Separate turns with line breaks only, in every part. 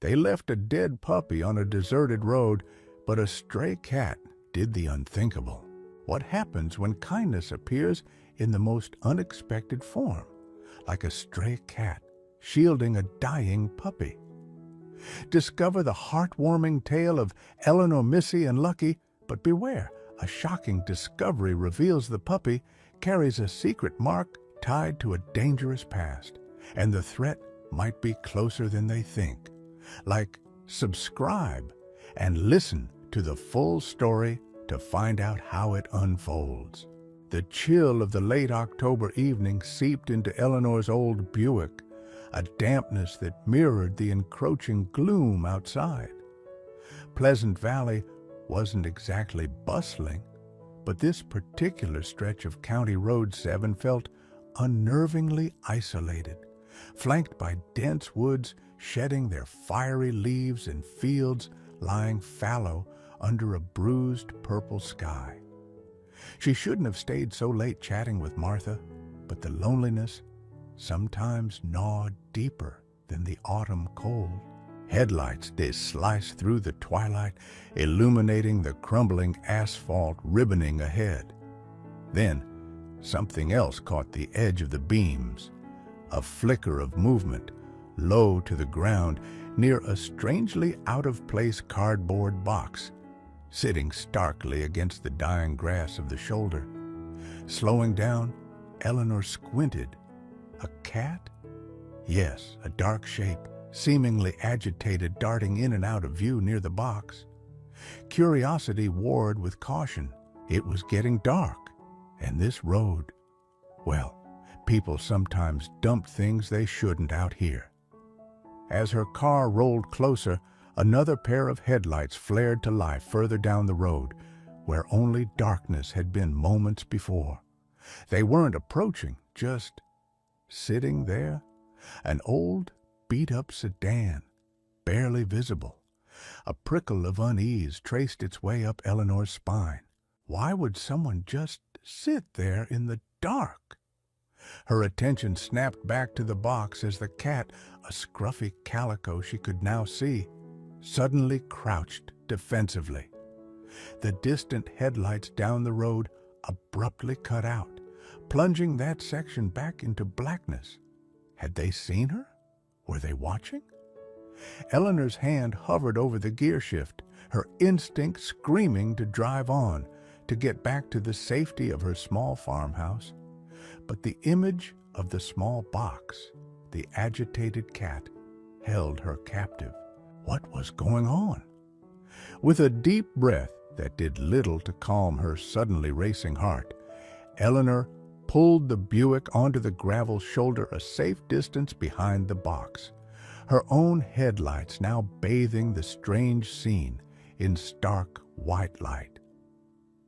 They left a dead puppy on a deserted road, but a stray cat did the unthinkable. What happens when kindness appears in the most unexpected form, like a stray cat shielding a dying puppy? Discover the heartwarming tale of Eleanor, Missy, and Lucky, but beware, a shocking discovery reveals the puppy carries a secret mark tied to a dangerous past, and the threat might be closer than they think. Like, subscribe and listen to the full story to find out how it unfolds. The chill of the late October evening seeped into Eleanor's old Buick, a dampness that mirrored the encroaching gloom outside. Pleasant Valley wasn't exactly bustling, but this particular stretch of County Road 7 felt unnervingly isolated, flanked by dense woods shedding their fiery leaves and fields lying fallow under a bruised purple sky. She shouldn't have stayed so late chatting with Martha, but the loneliness sometimes gnawed deeper than the autumn cold. Headlights they sliced through the twilight, illuminating the crumbling asphalt ribboning ahead. Then, something else caught the edge of the beams, a flicker of movement, low to the ground near a strangely out-of-place cardboard box, sitting starkly against the dying grass of the shoulder. Slowing down, Eleanor squinted. A cat? Yes, a dark shape, seemingly agitated, darting in and out of view near the box. Curiosity warred with caution. It was getting dark, and this road, well, people sometimes dump things they shouldn't out here. As her car rolled closer, another pair of headlights flared to life further down the road, where only darkness had been moments before. They weren't approaching, just sitting there, an old, beat-up sedan, barely visible. A prickle of unease traced its way up Eleanor's spine. Why would someone just sit there in the dark? Her attention snapped back to the box as the cat, a scruffy calico she could now see, suddenly crouched defensively. The distant headlights down the road abruptly cut out, plunging that section back into blackness. Had they seen her? Were they watching? Eleanor's hand hovered over the gear shift, her instinct screaming to drive on, to get back to the safety of her small farmhouse. But the image of the small box, the agitated cat, held her captive. What was going on? With a deep breath that did little to calm her suddenly racing heart, Eleanor pulled the Buick onto the gravel shoulder a safe distance behind the box, her own headlights now bathing the strange scene in stark white light.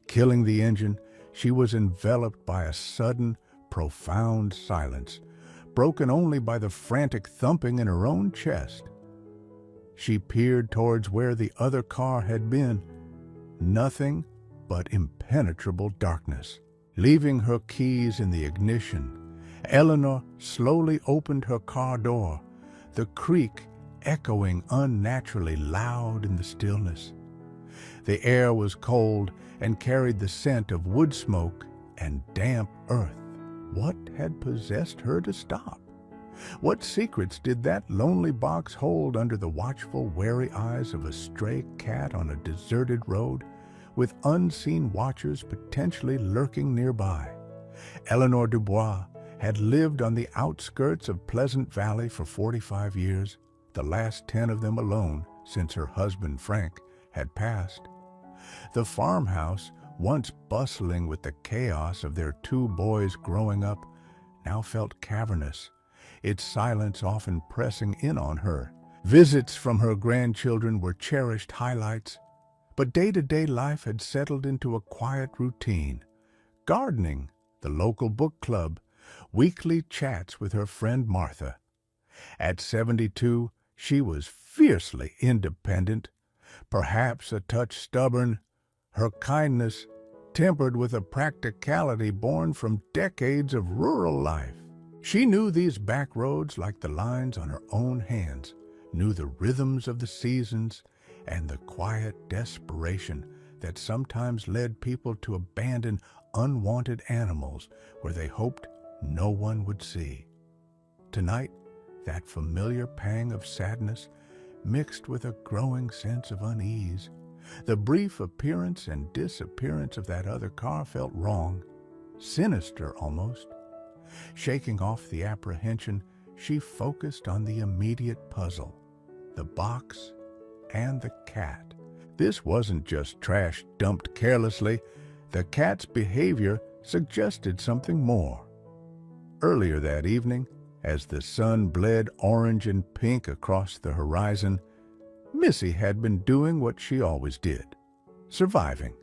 Killing the engine, she was enveloped by a sudden, profound silence, broken only by the frantic thumping in her own chest. She peered towards where the other car had been. Nothing but impenetrable darkness. Leaving her keys in the ignition, Eleanor slowly opened her car door, the creak echoing unnaturally loud in the stillness. The air was cold and carried the scent of wood smoke and damp earth. What had possessed her to stop? What secrets did that lonely box hold under the watchful, wary eyes of a stray cat on a deserted road, with unseen watchers potentially lurking nearby? Eleanor Dubois had lived on the outskirts of Pleasant Valley for 45 years, the last 10 of them alone since her husband Frank had passed. The farmhouse, once bustling with the chaos of their 2 boys growing up, now felt cavernous, its silence often pressing in on her. Visits from her grandchildren were cherished highlights, but day-to-day life had settled into a quiet routine. Gardening, the local book club, weekly chats with her friend Martha. At 72, she was fiercely independent, perhaps a touch stubborn, her kindness tempered with a practicality born from decades of rural life. She knew these back roads like the lines on her own hands, knew the rhythms of the seasons and the quiet desperation that sometimes led people to abandon unwanted animals where they hoped no one would see. Tonight, that familiar pang of sadness mixed with a growing sense of unease. The brief appearance and disappearance of that other car felt wrong, sinister almost. Shaking off the apprehension, she focused on the immediate puzzle, the box and the cat. This wasn't just trash dumped carelessly. The cat's behavior suggested something more. Earlier that evening, as the sun bled orange and pink across the horizon, Missy had been doing what she always did, surviving.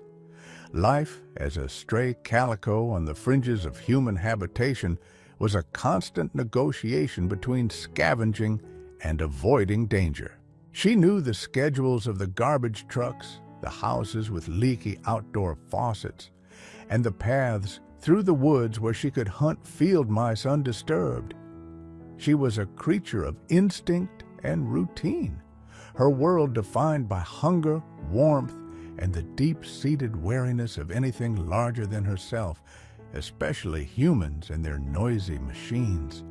Life as a stray calico on the fringes of human habitation was a constant negotiation between scavenging and avoiding danger. She knew the schedules of the garbage trucks, the houses with leaky outdoor faucets, and the paths through the woods where she could hunt field mice undisturbed. She was a creature of instinct and routine, her world defined by hunger, warmth, and the deep-seated wariness of anything larger than herself, especially humans and their noisy machines.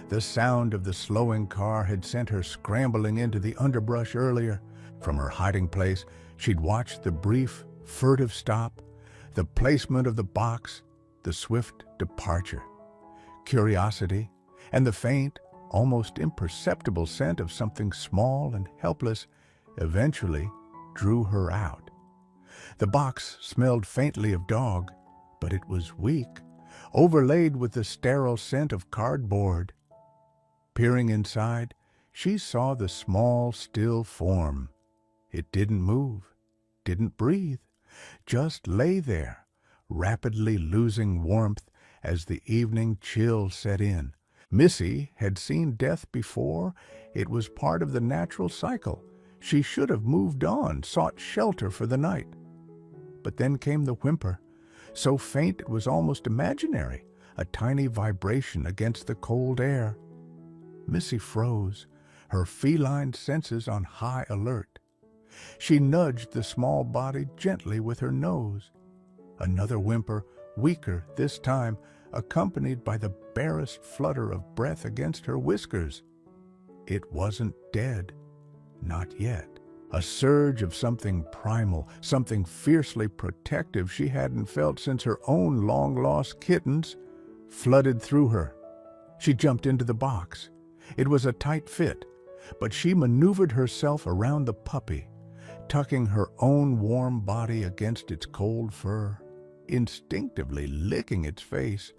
The sound of the slowing car had sent her scrambling into the underbrush earlier. From her hiding place, she'd watched the brief, furtive stop, the placement of the box, the swift departure. Curiosity and the faint, almost imperceptible scent of something small and helpless eventually drew her out. The box smelled faintly of dog, but it was weak, overlaid with the sterile scent of cardboard. Peering inside, she saw the small, still form. It didn't move, didn't breathe, just lay there, rapidly losing warmth as the evening chill set in. Missy had seen death before. It was part of the natural cycle. She should have moved on, sought shelter for the night. But then came the whimper, so faint it was almost imaginary, a tiny vibration against the cold air. Missy froze, her feline senses on high alert. She nudged the small body gently with her nose. Another whimper, weaker this time, accompanied by the barest flutter of breath against her whiskers. It wasn't dead. Not yet. A surge of something primal, something fiercely protective she hadn't felt since her own long-lost kittens, flooded through her. She jumped into the box. It was a tight fit, but she maneuvered herself around the puppy, tucking her own warm body against its cold fur, instinctively licking its face,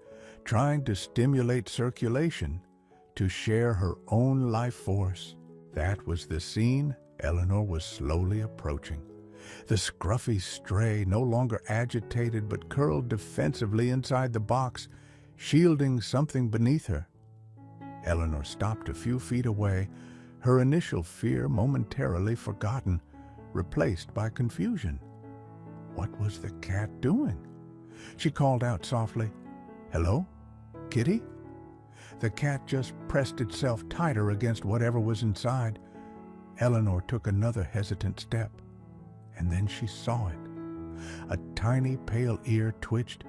trying to stimulate circulation, to share her own life force. That was the scene Eleanor was slowly approaching. The scruffy stray no longer agitated but curled defensively inside the box, shielding something beneath her. Eleanor stopped a few feet away, her initial fear momentarily forgotten, replaced by confusion. What was the cat doing? She called out softly, "Hello? Kitty?" The cat just pressed itself tighter against whatever was inside. Eleanor took another hesitant step, and then she saw it. A tiny pale ear twitched,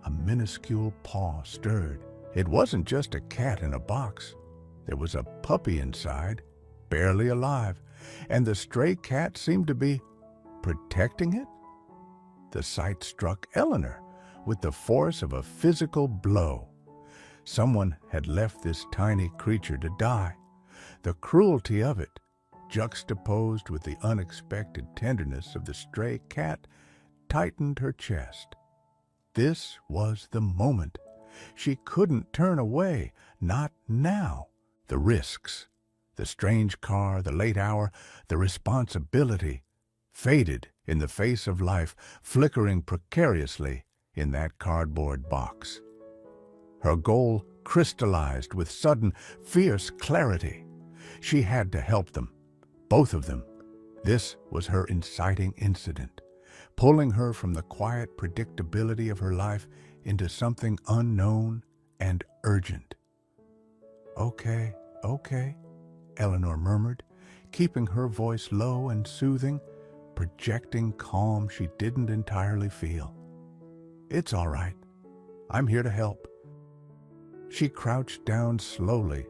a minuscule paw stirred. It wasn't just a cat in a box. There was a puppy inside, barely alive, and the stray cat seemed to be protecting it. The sight struck Eleanor with the force of a physical blow. Someone had left this tiny creature to die. The cruelty of it, juxtaposed with the unexpected tenderness of the stray cat, tightened her chest. This was the moment. She couldn't turn away, not now. The risks, the strange car, the late hour, the responsibility, faded in the face of life, flickering precariously in that cardboard box. Her goal crystallized with sudden, fierce clarity. She had to help them, both of them. This was her inciting incident, pulling her from the quiet predictability of her life into something unknown and urgent. Okay. Eleanor murmured, keeping her voice low and soothing, projecting calm she didn't entirely feel. "It's all right. I'm here to help." She crouched down slowly,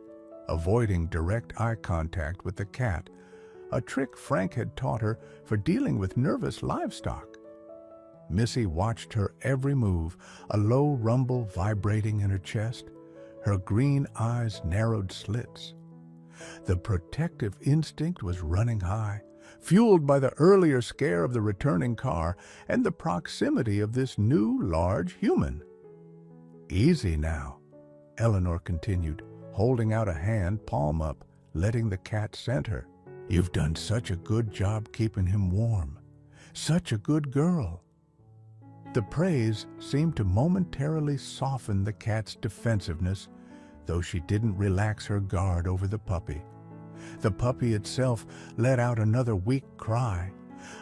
avoiding direct eye contact with the cat, a trick Frank had taught her for dealing with nervous livestock. Missy watched her every move, a low rumble vibrating in her chest, her green eyes narrowed slits. The protective instinct was running high, fueled by the earlier scare of the returning car and the proximity of this new large human. "Easy now," Eleanor continued, holding out a hand, palm up, letting the cat scent her. "You've done such a good job keeping him warm. Such a good girl." The praise seemed to momentarily soften the cat's defensiveness, though she didn't relax her guard over the puppy. The puppy itself let out another weak cry,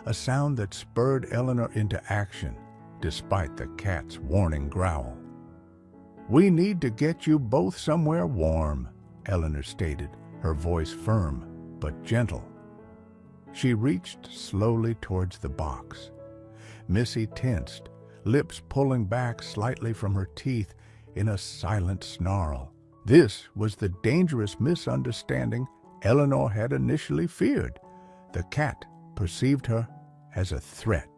a sound that spurred Eleanor into action, despite the cat's warning growl. "We need to get you both somewhere warm," Eleanor stated, her voice firm but gentle. She reached slowly towards the box. Missy tensed, lips pulling back slightly from her teeth in a silent snarl. This was the dangerous misunderstanding Eleanor had initially feared. The cat perceived her as a threat.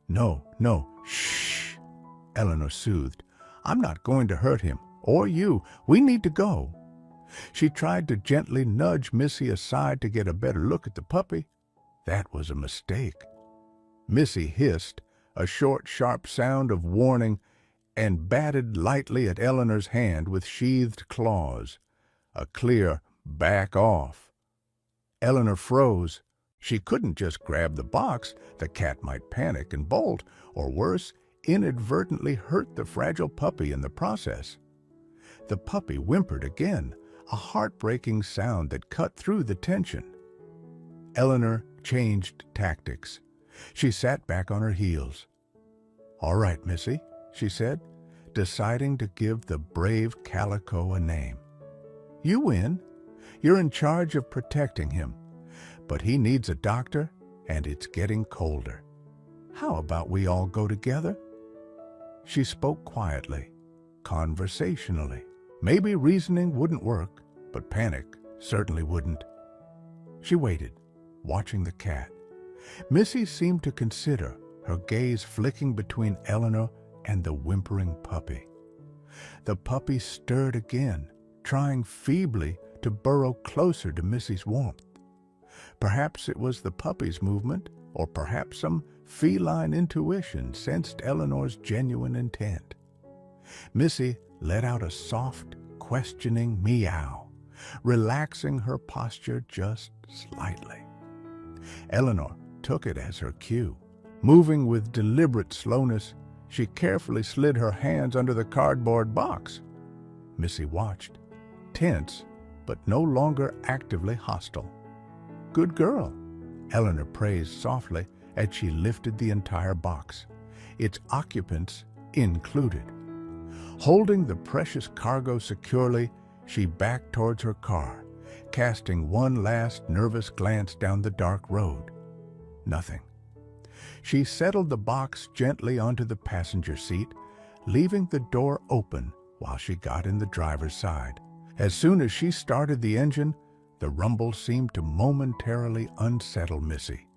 "No, shh," Eleanor soothed. "I'm not going to hurt him, or you. We need to go." She tried to gently nudge Missy aside to get a better look at the puppy. That was a mistake. Missy hissed, a short, sharp sound of warning, and batted lightly at Eleanor's hand with sheathed claws. A clear, "Back off." Eleanor froze. She couldn't just grab the box. The cat might panic and bolt, or worse, inadvertently hurt the fragile puppy in the process. The puppy whimpered again, a heartbreaking sound that cut through the tension. Eleanor changed tactics. She sat back on her heels. "All right, Missy," she said, deciding to give the brave calico a name. "You win. You're in charge of protecting him. But he needs a doctor, and it's getting colder. How about we all go together?" She spoke quietly, conversationally. Maybe reasoning wouldn't work, but panic certainly wouldn't. She waited, watching the cat. Missy seemed to consider, her gaze flicking between Eleanor and the whimpering puppy. The puppy stirred again, trying feebly to burrow closer to Missy's warmth. Perhaps it was the puppy's movement, or perhaps some feline intuition sensed Eleanor's genuine intent. Missy let out a soft, questioning meow, relaxing her posture just slightly. Eleanor took it as her cue. Moving with deliberate slowness, she carefully slid her hands under the cardboard box. Missy watched, tense, but no longer actively hostile. "Good girl," Eleanor praised softly as she lifted the entire box, its occupants included. Holding the precious cargo securely, she backed towards her car, casting one last nervous glance down the dark road. Nothing. She settled the box gently onto the passenger seat, leaving the door open while she got in the driver's side. As soon as she started the engine, the rumble seemed to momentarily unsettle Missy,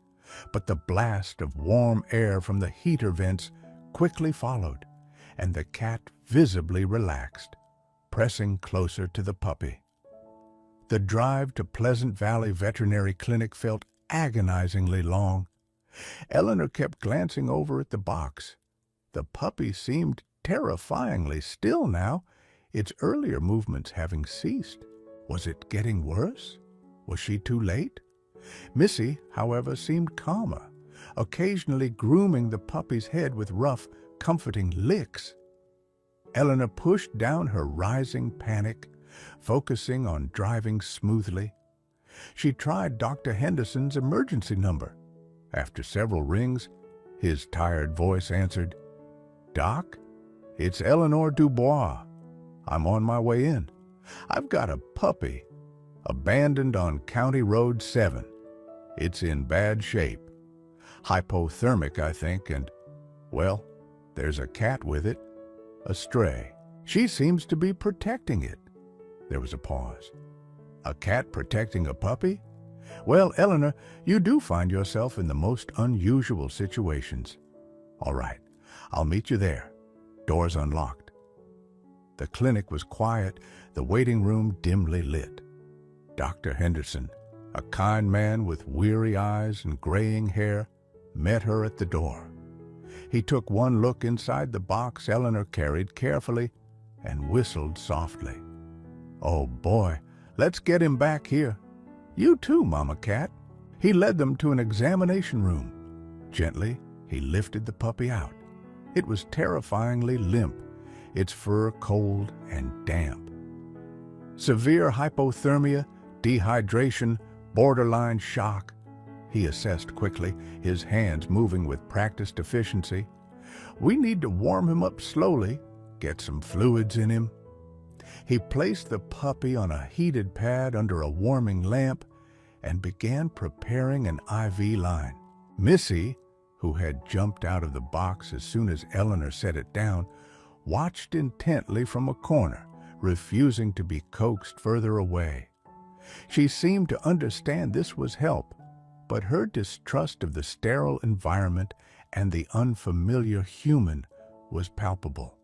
but the blast of warm air from the heater vents quickly followed, and the cat visibly relaxed, pressing closer to the puppy. The drive to Pleasant Valley Veterinary Clinic felt agonizingly long. Eleanor kept glancing over at the box. The puppy seemed terrifyingly still now, its earlier movements having ceased. Was it getting worse? Was she too late? Missy, however, seemed calmer, occasionally grooming the puppy's head with rough, comforting licks. Eleanor pushed down her rising panic, focusing on driving smoothly. She tried Dr. Henderson's emergency number. After several rings, his tired voice answered, "Doc, it's Eleanor Dubois. I'm on my way in. I've got a puppy. abandoned on County Road 7. It's in bad shape. Hypothermic, I think, and, well, there's a cat with it, a stray. She seems to be protecting it." There was a pause. "A cat protecting a puppy? Well, Eleanor, you do find yourself in the most unusual situations. All right, I'll meet you there. Doors unlocked." The clinic was quiet, the waiting room dimly lit. Dr. Henderson, a kind man with weary eyes and graying hair, met her at the door. He took one look inside the box Eleanor carried carefully and whistled softly. "Oh boy, let's get him back here. You too, Mama Cat." He led them to an examination room. Gently, he lifted the puppy out. It was terrifyingly limp, its fur cold and damp. Severe hypothermia, dehydration, borderline shock. He assessed quickly, his hands moving with practiced efficiency. "We need to warm him up slowly, get some fluids in him." He placed the puppy on a heated pad under a warming lamp and began preparing an IV line. Missy, who had jumped out of the box as soon as Eleanor set it down, watched intently from a corner, refusing to be coaxed further away. She seemed to understand this was help, but her distrust of the sterile environment and the unfamiliar human was palpable.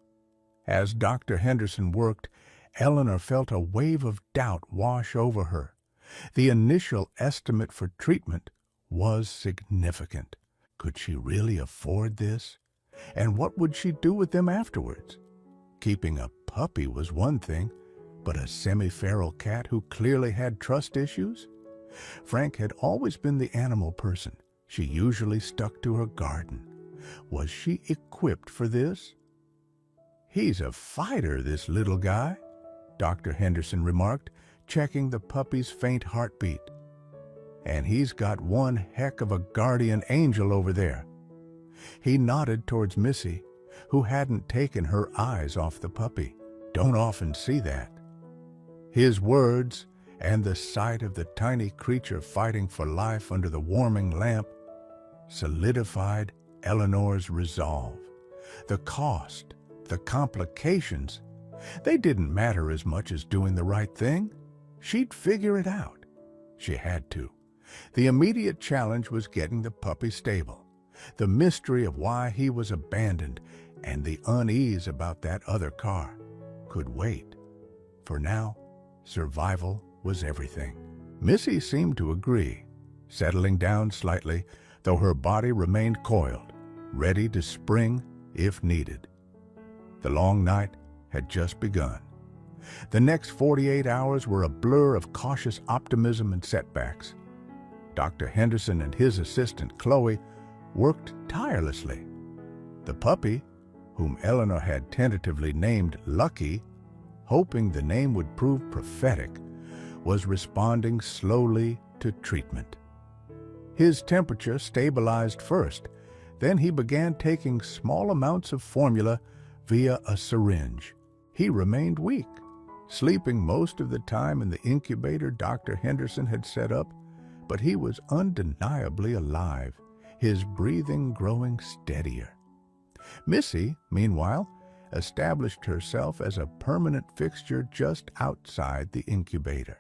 As Dr. Henderson worked, Eleanor felt a wave of doubt wash over her. The initial estimate for treatment was significant. Could she really afford this? And what would she do with them afterwards? Keeping a puppy was one thing, but a semi-feral cat who clearly had trust issues? Frank had always been the animal person. She usually stuck to her garden. Was she equipped for this? "He's a fighter, this little guy," Dr. Henderson remarked, checking the puppy's faint heartbeat. "And he's got one heck of a guardian angel over there." He nodded towards Missy, who hadn't taken her eyes off the puppy. "Don't often see that." His words and the sight of the tiny creature fighting for life under the warming lamp solidified Eleanor's resolve. The cost, the complications, they didn't matter as much as doing the right thing. She'd figure it out. She had to. The immediate challenge was getting the puppy stable. The mystery of why he was abandoned and the unease about that other car could wait. For now, survival was everything. Missy seemed to agree, settling down slightly, though her body remained coiled, ready to spring if needed. The long night had just begun. The next 48 hours were a blur of cautious optimism and setbacks. Dr. Henderson and his assistant, Chloe, worked tirelessly. The puppy, whom Eleanor had tentatively named Lucky, hoping the name would prove prophetic, was responding slowly to treatment. His temperature stabilized first, then he began taking small amounts of formula via a syringe. He remained weak, sleeping most of the time in the incubator Dr. Henderson had set up, but he was undeniably alive, his breathing growing steadier. Missy, meanwhile, established herself as a permanent fixture just outside the incubator.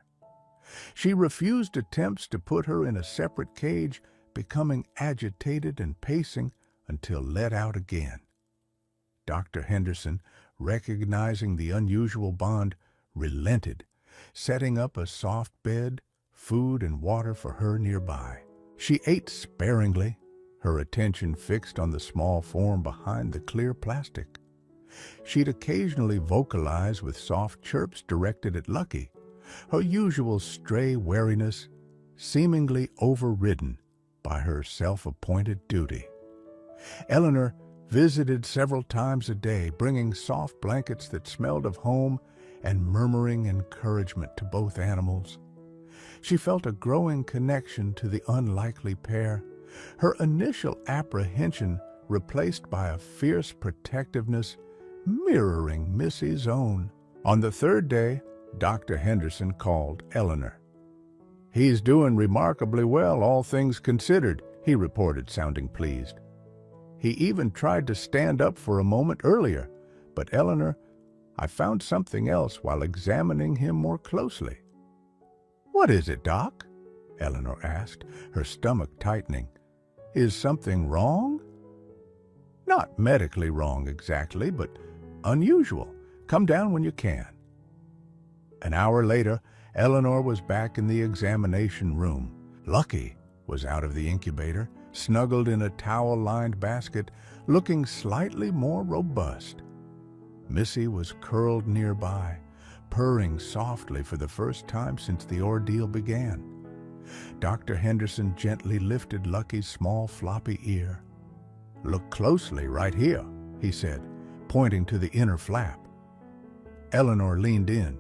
She refused attempts to put her in a separate cage, becoming agitated and pacing until let out again. Dr. Henderson, recognizing the unusual bond, relented, setting up a soft bed, food and water for her nearby. She ate sparingly, her attention fixed on the small form behind the clear plastic. She'd occasionally vocalize with soft chirps directed at Lucky, her usual stray wariness seemingly overridden by her self-appointed duty. Eleanor visited several times a day, bringing soft blankets that smelled of home and murmuring encouragement to both animals. She felt a growing connection to the unlikely pair, her initial apprehension replaced by a fierce protectiveness mirroring Missy's own. On the third day, Dr. Henderson called Eleanor. "He's doing remarkably well, all things considered," he reported, sounding pleased. "He even tried to stand up for a moment earlier, but Eleanor, I found something else while examining him more closely." "What is it, Doc?" Eleanor asked, her stomach tightening. "Is something wrong?" "Not medically wrong exactly, but unusual. Come down when you can." An hour later, Eleanor was back in the examination room. Lucky was out of the incubator, snuggled in a towel-lined basket, looking slightly more robust. Missy was curled nearby, purring softly for the first time since the ordeal began. Dr. Henderson gently lifted Lucky's small floppy ear. "Look closely right here," he said, pointing to the inner flap. Eleanor leaned in.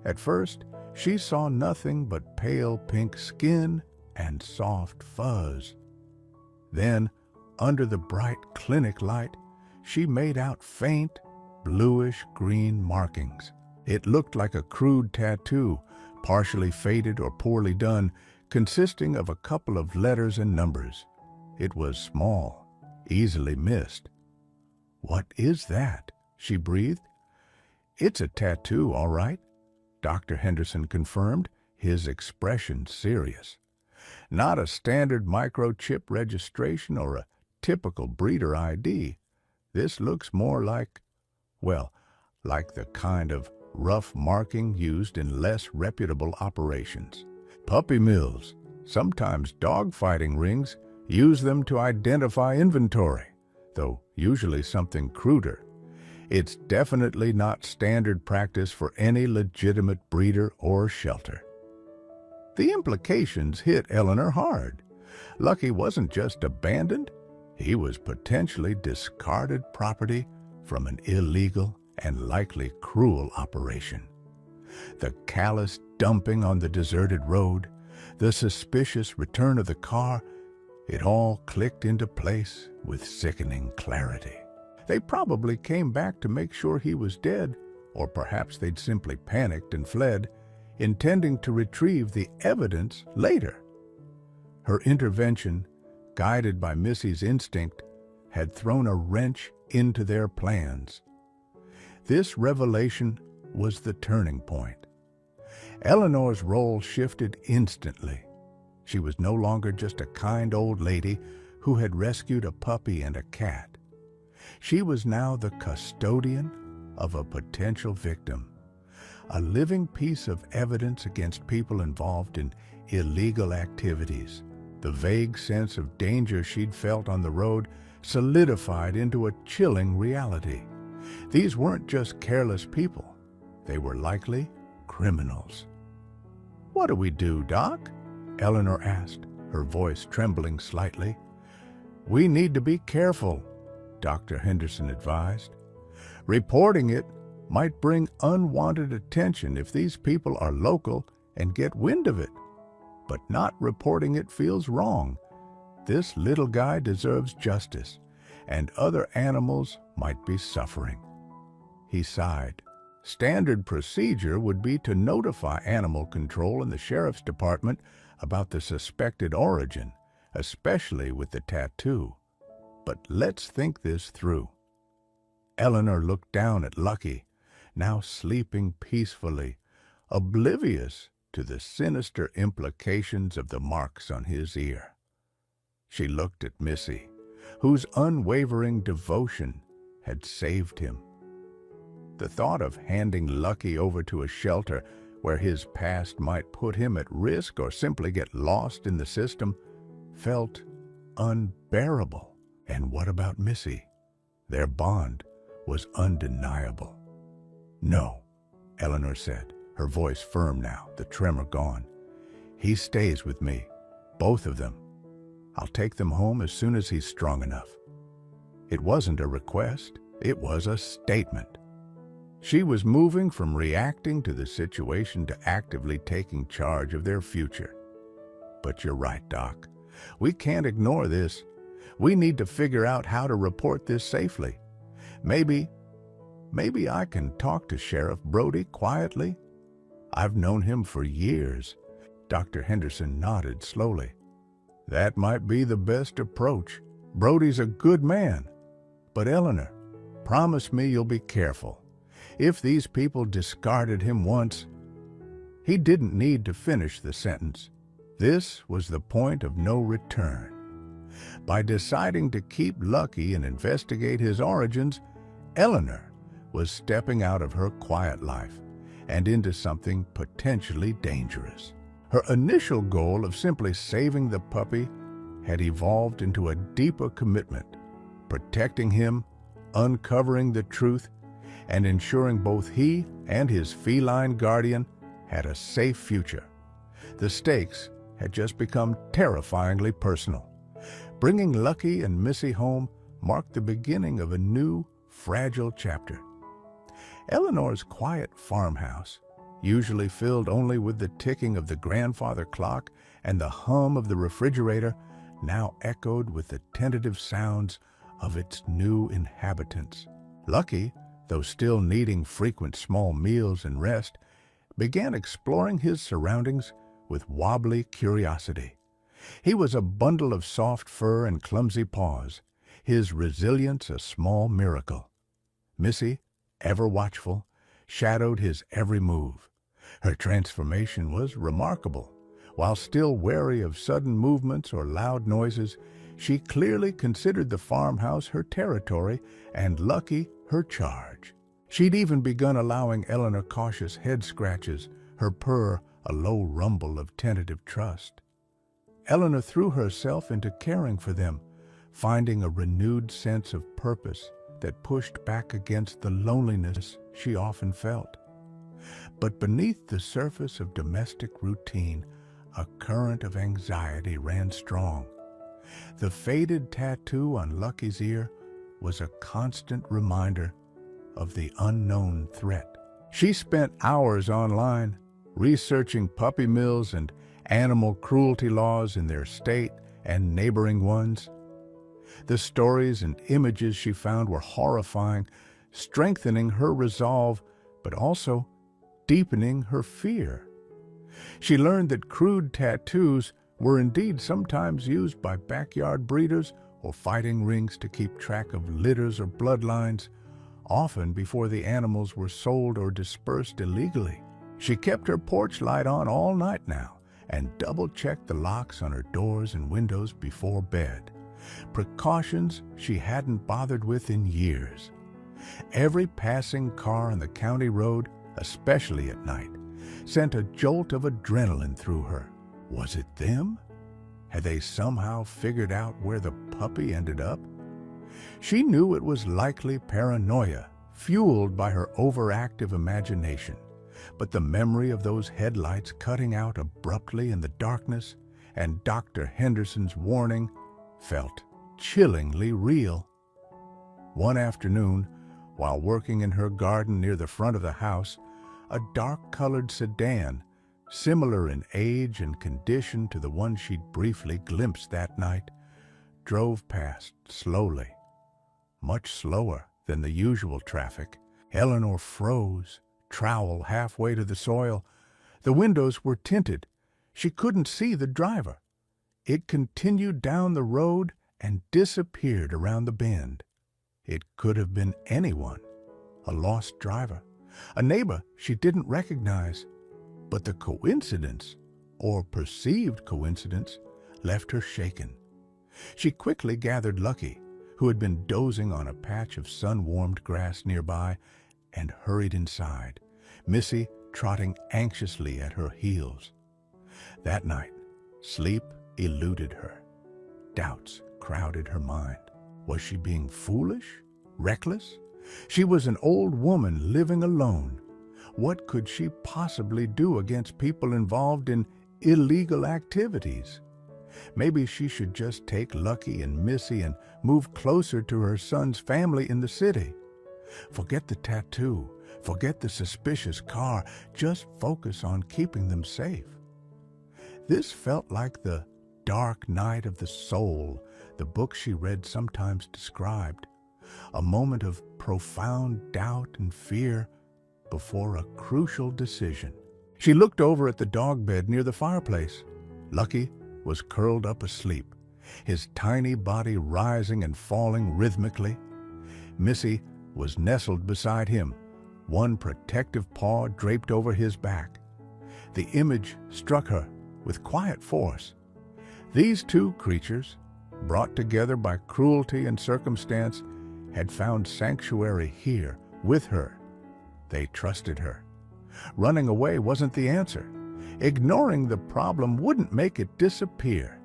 At first, she saw nothing but pale pink skin and soft fuzz. Then, under the bright clinic light, she made out faint, bluish-green markings. It looked like a crude tattoo, partially faded or poorly done, consisting of a couple of letters and numbers. It was small, easily missed. "What is that?" she breathed. "It's a tattoo, all right," Dr. Henderson confirmed, his expression serious. "Not a standard microchip registration or a typical breeder ID. This looks more like, well, like the kind of rough marking used in less reputable operations. Puppy mills, sometimes dog-fighting rings, use them to identify inventory, though usually something cruder. It's definitely not standard practice for any legitimate breeder or shelter." The implications hit Eleanor hard. Lucky wasn't just abandoned, he was potentially discarded property from an illegal and likely cruel operation. The callous dumping on the deserted road, the suspicious return of the car, it all clicked into place with sickening clarity. They probably came back to make sure he was dead, or perhaps they'd simply panicked and fled, intending to retrieve the evidence later. Her intervention, guided by Missy's instinct, had thrown a wrench into their plans. This revelation was the turning point. Eleanor's role shifted instantly. She was no longer just a kind old lady who had rescued a puppy and a cat. She was now the custodian of a potential victim, a living piece of evidence against people involved in illegal activities. The vague sense of danger she'd felt on the road solidified into a chilling reality. These weren't just careless people. They were likely criminals. "What do we do, Doc?" Eleanor asked, her voice trembling slightly. "We need to be careful," Dr. Henderson advised. "Reporting it might bring unwanted attention if these people are local and get wind of it. But not reporting it feels wrong. This little guy deserves justice, and other animals might be suffering." He sighed. "Standard procedure would be to notify animal control and the sheriff's department about the suspected origin, especially with the tattoo. But let's think this through." Eleanor looked down at Lucky, now sleeping peacefully, oblivious to the sinister implications of the marks on his ear. She looked at Missy, whose unwavering devotion had saved him. The thought of handing Lucky over to a shelter where his past might put him at risk or simply get lost in the system felt unbearable. And what about Missy? Their bond was undeniable. "No," Eleanor said, her voice firm now, the tremor gone. "He stays with me, both of them. I'll take them home as soon as he's strong enough." It wasn't a request, it was a statement. She was moving from reacting to the situation to actively taking charge of their future. "But you're right, Doc. We can't ignore this. We need to figure out how to report this safely. Maybe I can talk to Sheriff Brody quietly. I've known him for years. Dr. Henderson nodded slowly. That might be the best approach. Brody's a good man. But Eleanor, promise me you'll be careful. If these people discarded him once, he didn't need to finish the sentence. This was the point of no return. By deciding to keep Lucky and investigate his origins, Eleanor was stepping out of her quiet life and into something potentially dangerous. Her initial goal of simply saving the puppy had evolved into a deeper commitment, protecting him, uncovering the truth, and ensuring both he and his feline guardian had a safe future. The stakes had just become terrifyingly personal. Bringing Lucky and Missy home marked the beginning of a new, fragile chapter. Eleanor's quiet farmhouse, usually filled only with the ticking of the grandfather clock and the hum of the refrigerator, now echoed with the tentative sounds of its new inhabitants. Lucky, though still needing frequent small meals and rest, began exploring his surroundings with wobbly curiosity. He was a bundle of soft fur and clumsy paws, his resilience a small miracle. Missy, ever watchful, shadowed his every move. Her transformation was remarkable. While still wary of sudden movements or loud noises, she clearly considered the farmhouse her territory and Lucky her charge. She'd even begun allowing Eleanor cautious head scratches, her purr a low rumble of tentative trust. Eleanor threw herself into caring for them, finding a renewed sense of purpose that pushed back against the loneliness she often felt. But beneath the surface of domestic routine, a current of anxiety ran strong. The faded tattoo on Lucky's ear was a constant reminder of the unknown threat. She spent hours online, researching puppy mills and animal cruelty laws in their state and neighboring ones. The stories and images she found were horrifying, strengthening her resolve, but also deepening her fear. She learned that crude tattoos were indeed sometimes used by backyard breeders or fighting rings to keep track of litters or bloodlines, often before the animals were sold or dispersed illegally. She kept her porch light on all night now and double-checked the locks on her doors and windows before bed, precautions she hadn't bothered with in years. Every passing car on the county road, especially at night, sent a jolt of adrenaline through her. Was it them? Had they somehow figured out where the puppy ended up? She knew it was likely paranoia, fueled by her overactive imagination. But the memory of those headlights cutting out abruptly in the darkness and Dr. Henderson's warning felt chillingly real. One afternoon, while working in her garden near the front of the house, a dark-colored sedan, similar in age and condition to the one she'd briefly glimpsed that night, drove past slowly. Much slower than the usual traffic. Eleanor froze, trowel halfway to the soil. The windows were tinted. She couldn't see the driver. It continued down the road and disappeared around the bend. It could have been anyone, a lost driver, a neighbor she didn't recognize. But the coincidence, or perceived coincidence, left her shaken. She quickly gathered Lucky, who had been dozing on a patch of sun-warmed grass nearby, and hurried inside, Missy trotting anxiously at her heels. That night, sleep eluded her. Doubts crowded her mind. Was she being foolish? Reckless? She was an old woman living alone. What could she possibly do against people involved in illegal activities? Maybe she should just take Lucky and Missy and move closer to her son's family in the city. Forget the tattoo. Forget the suspicious car. Just focus on keeping them safe. This felt like the dark night of the soul the book she read sometimes described. A moment of profound doubt and fear before a crucial decision. She looked over at the dog bed near the fireplace. Lucky was curled up asleep, his tiny body rising and falling rhythmically. Missy was nestled beside him, one protective paw draped over his back. The image struck her with quiet force. These two creatures, brought together by cruelty and circumstance, had found sanctuary here with her. They trusted her. Running away wasn't the answer. Ignoring the problem wouldn't make it disappear.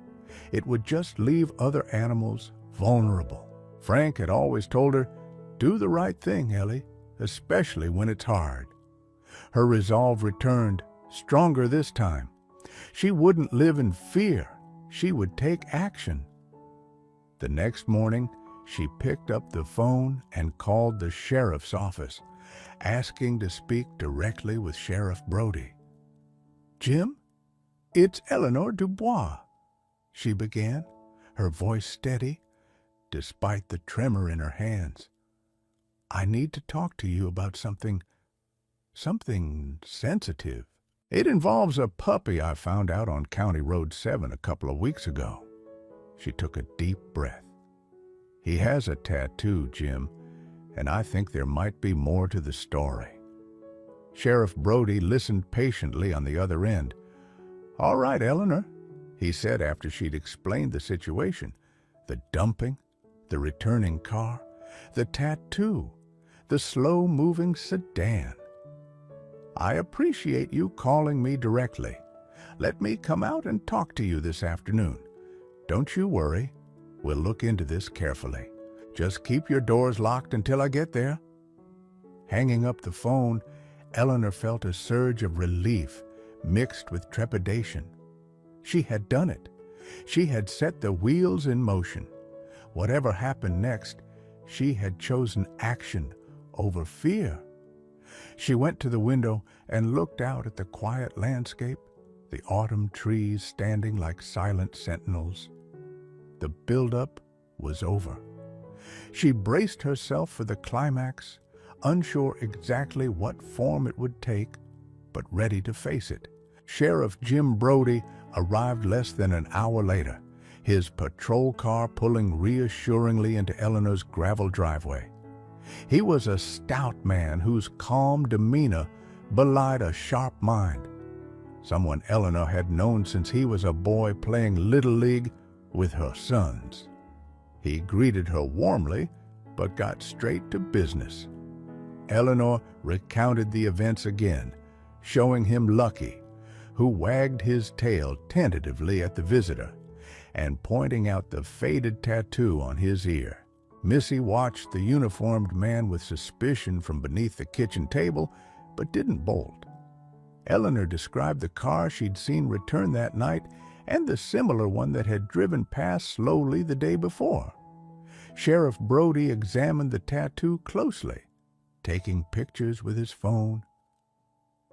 It would just leave other animals vulnerable. Frank had always told her, "Do the right thing, Ellie, especially when it's hard." Her resolve returned, stronger this time. She wouldn't live in fear. She would take action. The next morning, she picked up the phone and called the sheriff's office, asking to speak directly with Sheriff Brody. "Jim, it's Eleanor Dubois," she began, her voice steady, despite the tremor in her hands. "I need to talk to you about something sensitive. It involves a puppy I found out on County Road 7 a couple of weeks ago." She took a deep breath. "He has a tattoo, Jim, and I think there might be more to the story." Sheriff Brody listened patiently on the other end. "All right, Eleanor," he said after she'd explained the situation. The dumping, the returning car, the tattoo, the slow-moving sedan. "I appreciate you calling me directly. Let me come out and talk to you this afternoon. Don't you worry. We'll look into this carefully. Just keep your doors locked until I get there." Hanging up the phone, Eleanor felt a surge of relief mixed with trepidation. She had done it. She had set the wheels in motion. Whatever happened next, she had chosen action over fear. She went to the window and looked out at the quiet landscape, the autumn trees standing like silent sentinels. The build-up was over. She braced herself for the climax, unsure exactly what form it would take, but ready to face it. Sheriff Jim Brody arrived less than an hour later, his patrol car pulling reassuringly into Eleanor's gravel driveway. He was a stout man whose calm demeanor belied a sharp mind. Someone Eleanor had known since he was a boy playing Little League with her sons. He greeted her warmly, but got straight to business. Eleanor recounted the events again, showing him Lucky, who wagged his tail tentatively at the visitor, and pointing out the faded tattoo on his ear. Missy watched the uniformed man with suspicion from beneath the kitchen table, but didn't bolt. Eleanor described the car she'd seen return that night and the similar one that had driven past slowly the day before. Sheriff Brody examined the tattoo closely, taking pictures with his phone.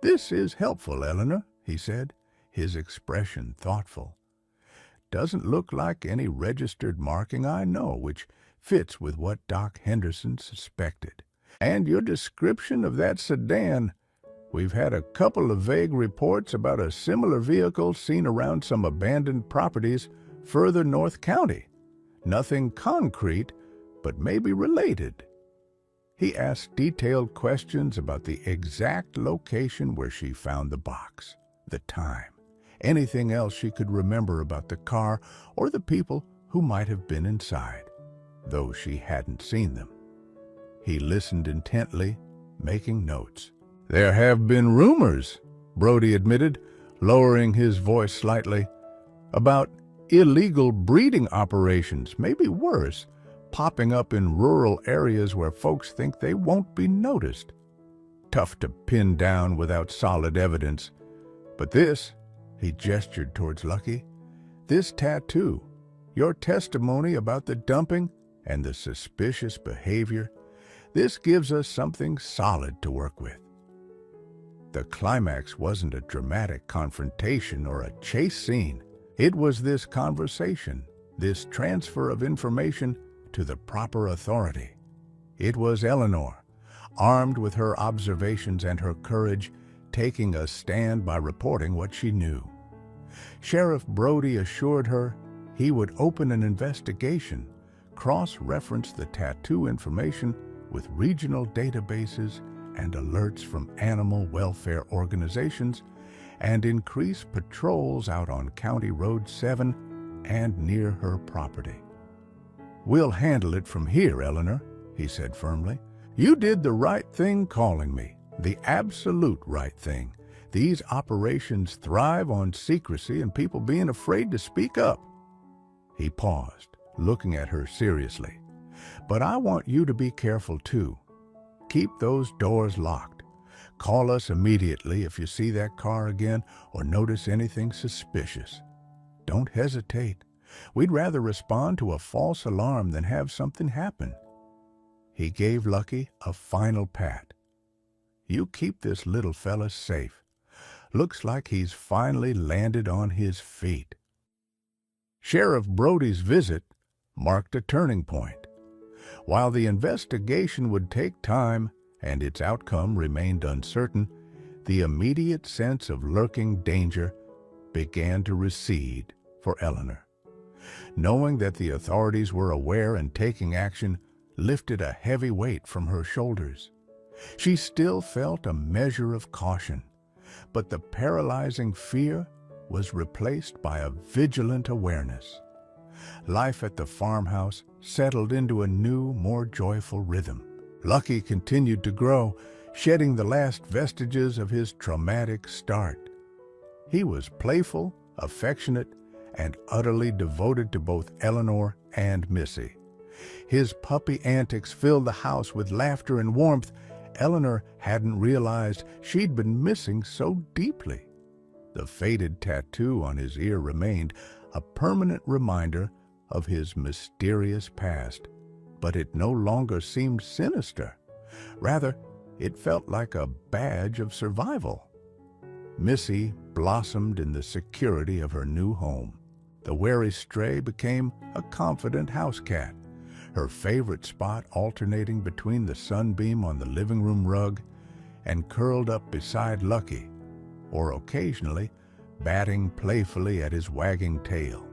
"This is helpful, Eleanor," he said, his expression thoughtful. "Doesn't look like any registered marking I know, which fits with what Doc Henderson suspected. And your description of that sedan. We've had a couple of vague reports about a similar vehicle seen around some abandoned properties further north county. Nothing concrete, but maybe related." He asked detailed questions about the exact location where she found the box, the time, anything else she could remember about the car or the people who might have been inside, though she hadn't seen them. He listened intently, making notes. "There have been rumors," Brody admitted, lowering his voice slightly, "about illegal breeding operations, maybe worse, popping up in rural areas where folks think they won't be noticed. Tough to pin down without solid evidence. But this," he gestured towards Lucky, "this tattoo, your testimony about the dumping and the suspicious behavior, this gives us something solid to work with." The climax wasn't a dramatic confrontation or a chase scene. It was this conversation, this transfer of information to the proper authority. It was Eleanor, armed with her observations and her courage, taking a stand by reporting what she knew. Sheriff Brody assured her he would open an investigation, cross-reference the tattoo information with regional databases and alerts from animal welfare organizations, and increase patrols out on County Road 7 and near her property. "We'll handle it from here, Eleanor," he said firmly. "You did the right thing calling me, the absolute right thing. These operations thrive on secrecy and people being afraid to speak up." He paused, looking at her seriously. "But I want you to be careful too. Keep those doors locked. Call us immediately if you see that car again or notice anything suspicious. Don't hesitate. We'd rather respond to a false alarm than have something happen." He gave Lucky a final pat. "You keep this little fella safe. Looks like he's finally landed on his feet." Sheriff Brody's visit marked a turning point. While the investigation would take time and its outcome remained uncertain, the immediate sense of lurking danger began to recede for Eleanor. Knowing that the authorities were aware and taking action lifted a heavy weight from her shoulders. She still felt a measure of caution, but the paralyzing fear was replaced by a vigilant awareness. Life at the farmhouse settled into a new, more joyful rhythm. Lucky continued to grow, shedding the last vestiges of his traumatic start. He was playful, affectionate, and utterly devoted to both Eleanor and Missy. His puppy antics filled the house with laughter and warmth Eleanor hadn't realized she'd been missing so deeply. The faded tattoo on his ear remained, a permanent reminder of his mysterious past, but it no longer seemed sinister. Rather, it felt like a badge of survival. Missy blossomed in the security of her new home. The wary stray became a confident house cat, her favorite spot alternating between the sunbeam on the living room rug and curled up beside Lucky, or occasionally batting playfully at his wagging tail.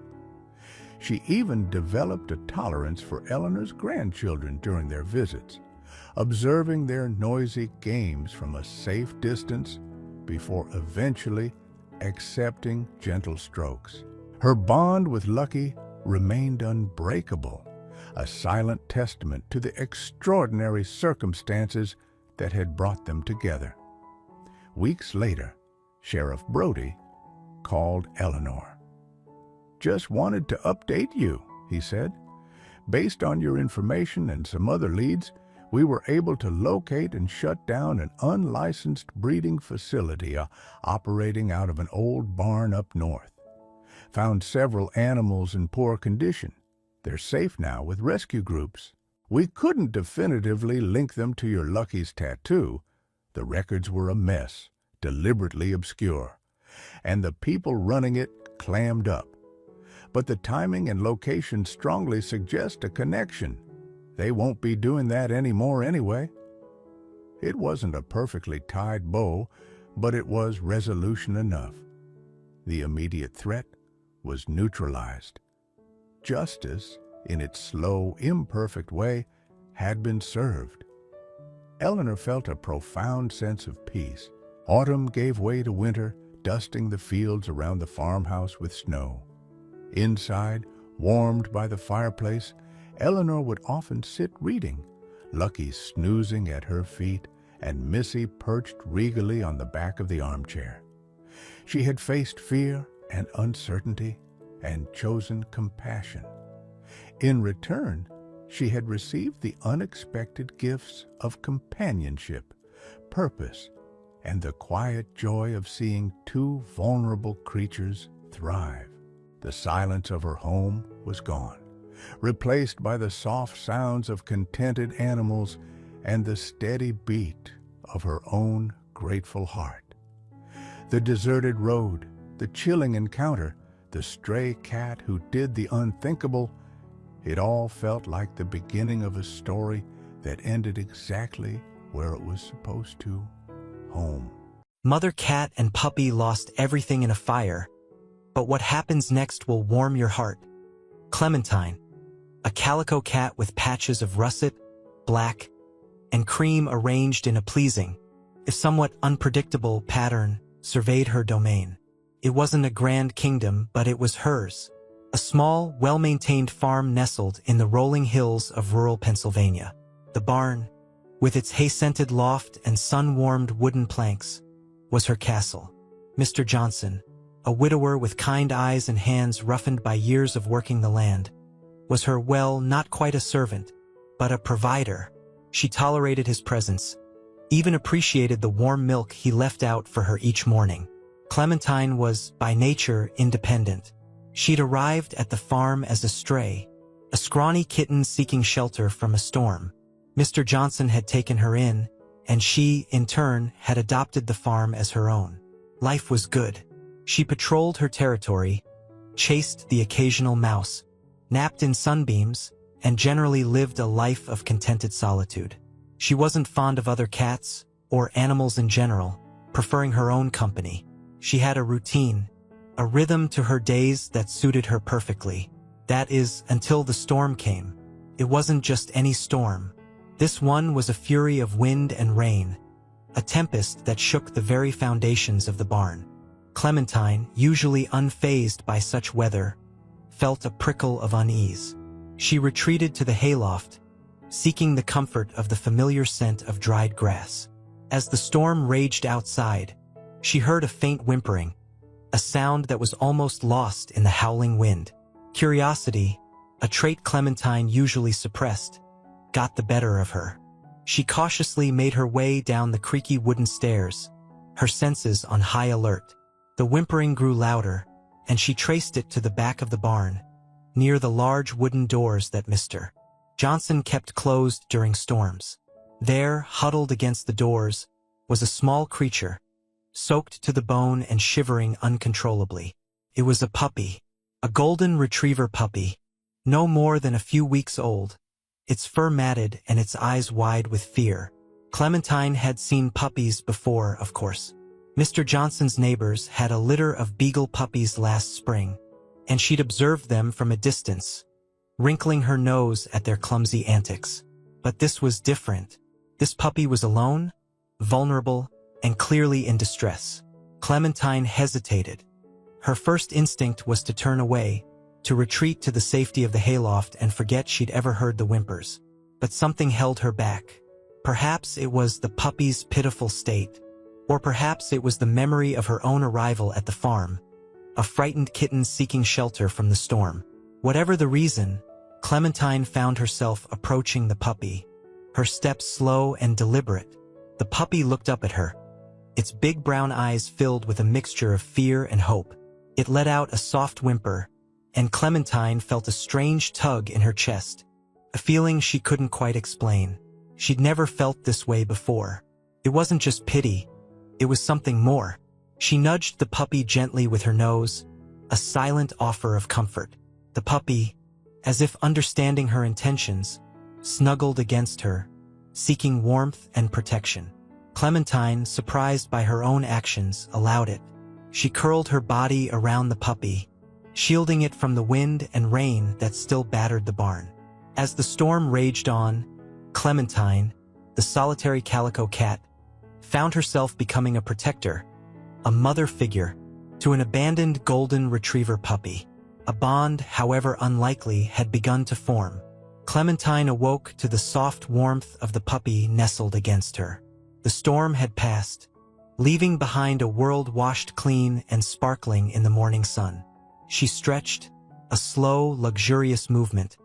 She even developed a tolerance for Eleanor's grandchildren during their visits, observing their noisy games from a safe distance before eventually accepting gentle strokes. Her bond with Lucky remained unbreakable, a silent testament to the extraordinary circumstances that had brought them together. Weeks later, Sheriff Brody called Eleanor. "Just wanted to update you," he said. "Based on your information and some other leads, we were able to locate and shut down an unlicensed breeding facility operating out of an old barn up north. Found several animals in poor condition. They're safe now with rescue groups. We couldn't definitively link them to your Lucky's tattoo. The records were a mess, deliberately obscure, and the people running it clammed up. But the timing and location strongly suggest a connection. They won't be doing that anymore anyway." It wasn't a perfectly tied bow, but it was resolution enough. The immediate threat was neutralized. Justice, in its slow, imperfect way, had been served. Eleanor felt a profound sense of peace. Autumn gave way to winter, dusting the fields around the farmhouse with snow. Inside, warmed by the fireplace, Eleanor would often sit reading, Lucky snoozing at her feet and Missy perched regally on the back of the armchair. She had faced fear and uncertainty and chosen compassion. In return, she had received the unexpected gifts of companionship, purpose, and the quiet joy of seeing two vulnerable creatures thrive. The silence of her home was gone, replaced by the soft sounds of contented animals and the steady beat of her own grateful heart. The deserted road, the chilling encounter, the stray cat who did the unthinkable, it all felt like the beginning of a story that ended exactly where it was supposed to, home.
Mother cat and puppy lost everything in a fire, but what happens next will warm your heart. Clementine, a calico cat with patches of russet, black, and cream arranged in a pleasing, if somewhat unpredictable pattern, surveyed her domain. It wasn't a grand kingdom, but it was hers. A small, well-maintained farm nestled in the rolling hills of rural Pennsylvania. The barn, with its hay-scented loft and sun-warmed wooden planks, was her castle. Mr. Johnson, a widower with kind eyes and hands roughened by years of working the land, was her, well, not quite a servant, but a provider. She tolerated his presence, even appreciated the warm milk he left out for her each morning. Clementine was, by nature, independent. She'd arrived at the farm as a stray, a scrawny kitten seeking shelter from a storm. Mr. Johnson had taken her in, and she, in turn, had adopted the farm as her own. Life was good. She patrolled her territory, chased the occasional mouse, napped in sunbeams, and generally lived a life of contented solitude. She wasn't fond of other cats, or animals in general, preferring her own company. She had a routine, a rhythm to her days that suited her perfectly. That is, until the storm came. It wasn't just any storm. This one was a fury of wind and rain, a tempest that shook the very foundations of the barn. Clementine, usually unfazed by such weather, felt a prickle of unease. She retreated to the hayloft, seeking the comfort of the familiar scent of dried grass. As the storm raged outside, she heard a faint whimpering, a sound that was almost lost in the howling wind. Curiosity, a trait Clementine usually suppressed, got the better of her. She cautiously made her way down the creaky wooden stairs, her senses on high alert. The whimpering grew louder, and she traced it to the back of the barn, near the large wooden doors that Mr. Johnson kept closed during storms. There, huddled against the doors, was a small creature, soaked to the bone and shivering uncontrollably. It was a puppy, a golden retriever puppy, no more than a few weeks old, its fur matted and its eyes wide with fear. Clementine had seen puppies before, of course. Mr. Johnson's neighbors had a litter of beagle puppies last spring, and she'd observed them from a distance, wrinkling her nose at their clumsy antics. But this was different. This puppy was alone, vulnerable, and clearly in distress. Clementine hesitated. Her first instinct was to turn away, to retreat to the safety of the hayloft and forget she'd ever heard the whimpers. But something held her back. Perhaps it was the puppy's pitiful state, or perhaps it was the memory of her own arrival at the farm, a frightened kitten seeking shelter from the storm. Whatever the reason, Clementine found herself approaching the puppy, her steps slow and deliberate. The puppy looked up at her, its big brown eyes filled with a mixture of fear and hope. It let out a soft whimper, and Clementine felt a strange tug in her chest, a feeling she couldn't quite explain. She'd never felt this way before. It wasn't just pity, it was something more. She nudged the puppy gently with her nose, a silent offer of comfort. The puppy, as if understanding her intentions, snuggled against her, seeking warmth and protection. Clementine, surprised by her own actions, allowed it. She curled her body around the puppy, shielding it from the wind and rain that still battered the barn. As the storm raged on, Clementine, the solitary calico cat, found herself becoming a protector, a mother figure, to an abandoned golden retriever puppy. A bond, however unlikely, had begun to form. Clementine awoke to the soft warmth of the puppy nestled against her. The storm had passed, leaving behind a world washed clean and sparkling in the morning sun. She stretched, a slow, luxurious movement,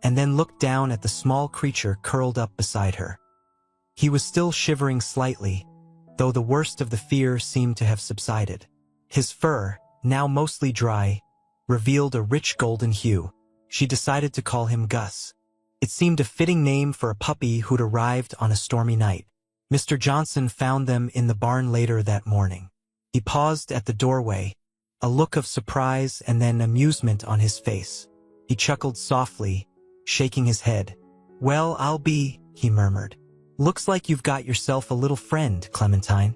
and then looked down at the small creature curled up beside her. He was still shivering slightly, though the worst of the fear seemed to have subsided. His fur, now mostly dry, revealed a rich golden hue. She decided to call him Gus. It seemed a fitting name for a puppy who'd arrived on a stormy night. Mr. Johnson found them in the barn later that morning. He paused at the doorway, a look of surprise and then amusement on his face. He chuckled softly, shaking his head. "Well, I'll be," he murmured. "Looks like you've got yourself a little friend, Clementine."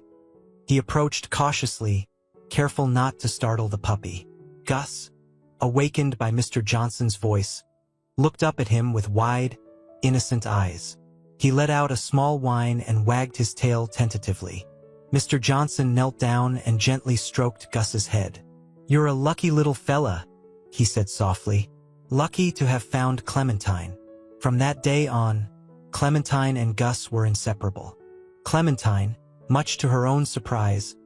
He approached cautiously, careful not to startle the puppy. Gus, awakened by Mr. Johnson's voice, looked up at him with wide, innocent eyes. He let out a small whine and wagged his tail tentatively. Mr. Johnson knelt down and gently stroked Gus's head. "You're a lucky little fella," he said softly. "Lucky to have found Clementine." From that day on, Clementine and Gus were inseparable. Clementine, much to her own surprise,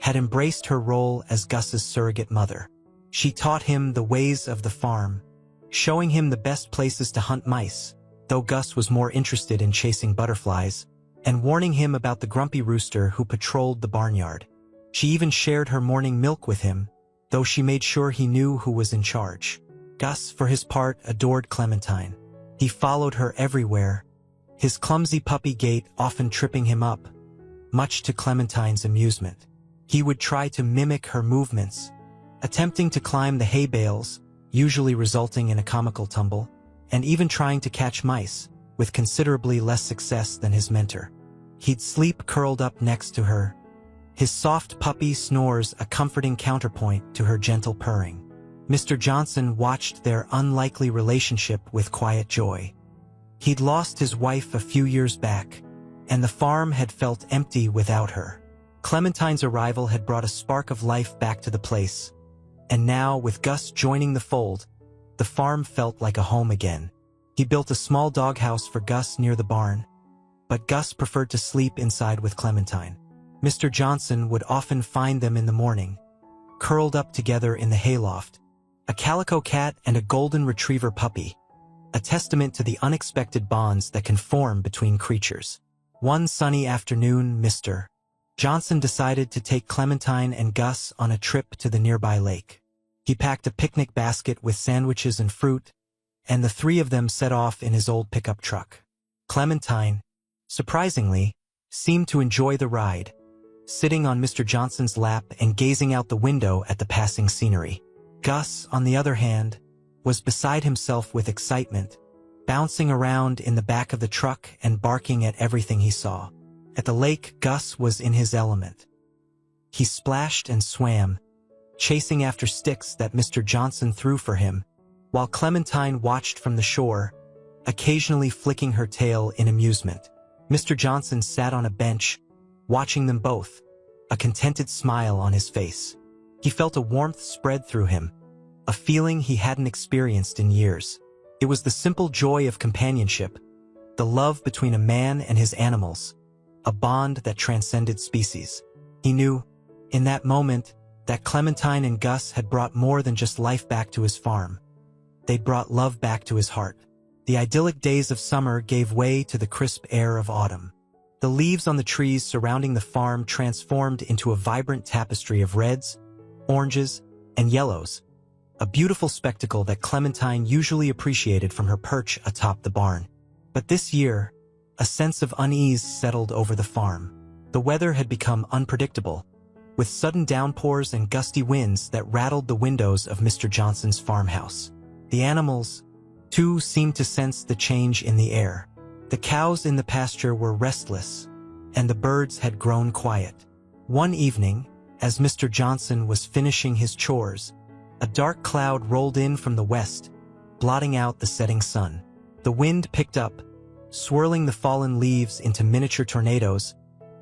had embraced her role as Gus's surrogate mother. She taught him the ways of the farm, showing him the best places to hunt mice, though Gus was more interested in chasing butterflies, and warning him about the grumpy rooster who patrolled the barnyard. She even shared her morning milk with him, though she made sure he knew who was in charge. Gus, for his part, adored Clementine. He followed her everywhere, his clumsy puppy gait often tripping him up, much to Clementine's amusement. He would try to mimic her movements, attempting to climb the hay bales, usually resulting in a comical tumble, and even trying to catch mice, with considerably less success than his mentor. He'd sleep curled up next to her, his soft puppy snores a comforting counterpoint to her gentle purring. Mr. Johnson watched their unlikely relationship with quiet joy. He'd lost his wife a few years back, and the farm had felt empty without her. Clementine's arrival had brought a spark of life back to the place, and now, with Gus joining the fold, the farm felt like a home again. He built a small doghouse for Gus near the barn, but Gus preferred to sleep inside with Clementine. Mr. Johnson would often find them in the morning, curled up together in the hayloft, a calico cat and a golden retriever puppy, a testament to the unexpected bonds that can form between creatures. One sunny afternoon, Mr. Johnson decided to take Clementine and Gus on a trip to the nearby lake. He packed a picnic basket with sandwiches and fruit, and the three of them set off in his old pickup truck. Clementine, surprisingly, seemed to enjoy the ride, sitting on Mr. Johnson's lap and gazing out the window at the passing scenery. Gus, on the other hand, was beside himself with excitement, bouncing around in the back of the truck and barking at everything he saw. At the lake, Gus was in his element. He splashed and swam, chasing after sticks that Mr. Johnson threw for him, while Clementine watched from the shore, occasionally flicking her tail in amusement. Mr. Johnson sat on a bench, watching them both, a contented smile on his face. He felt a warmth spread through him, a feeling he hadn't experienced in years. It was the simple joy of companionship, the love between a man and his animals, a bond that transcended species. He knew, in that moment, that Clementine and Gus had brought more than just life back to his farm. They'd brought love back to his heart. The idyllic days of summer gave way to the crisp air of autumn. The leaves on the trees surrounding the farm transformed into a vibrant tapestry of reds, oranges, and yellows, a beautiful spectacle that Clementine usually appreciated from her perch atop the barn. But this year, a sense of unease settled over the farm. The weather had become unpredictable, with sudden downpours and gusty winds that rattled the windows of Mr. Johnson's farmhouse. The animals, too, seemed to sense the change in the air. The cows in the pasture were restless, and the birds had grown quiet. One evening, as Mr. Johnson was finishing his chores, a dark cloud rolled in from the west, blotting out the setting sun. The wind picked up, swirling the fallen leaves into miniature tornadoes,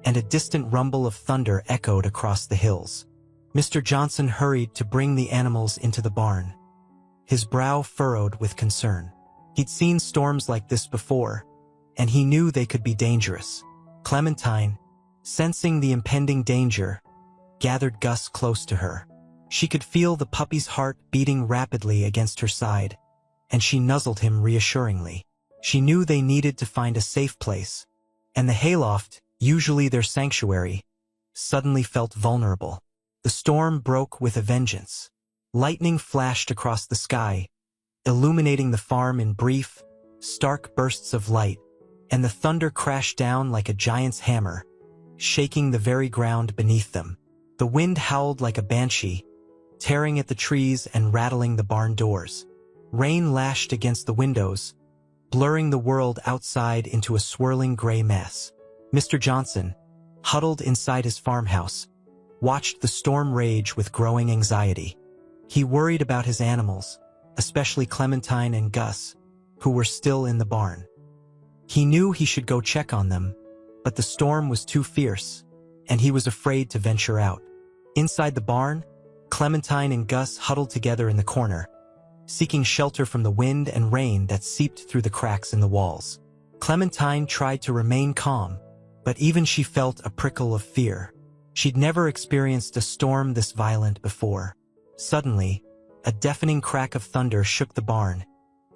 and a distant rumble of thunder echoed across the hills. Mr. Johnson hurried to bring the animals into the barn, his brow furrowed with concern. He'd seen storms like this before, and he knew they could be dangerous. Clementine, sensing the impending danger, gathered Gus close to her. She could feel the puppy's heart beating rapidly against her side, and she nuzzled him reassuringly. She knew they needed to find a safe place, and the hayloft, usually their sanctuary, suddenly felt vulnerable. The storm broke with a vengeance. Lightning flashed across the sky, illuminating the farm in brief, stark bursts of light, and the thunder crashed down like a giant's hammer, shaking the very ground beneath them. The wind howled like a banshee, tearing at the trees and rattling the barn doors. Rain lashed against the windows, blurring the world outside into a swirling gray mess. Mr. Johnson, huddled inside his farmhouse, watched the storm rage with growing anxiety. He worried about his animals, especially Clementine and Gus, who were still in the barn. He knew he should go check on them, but the storm was too fierce, and he was afraid to venture out. Inside the barn, Clementine and Gus huddled together in the corner, seeking shelter from the wind and rain that seeped through the cracks in the walls. Clementine tried to remain calm, but even she felt a prickle of fear. She'd never experienced a storm this violent before. Suddenly, a deafening crack of thunder shook the barn,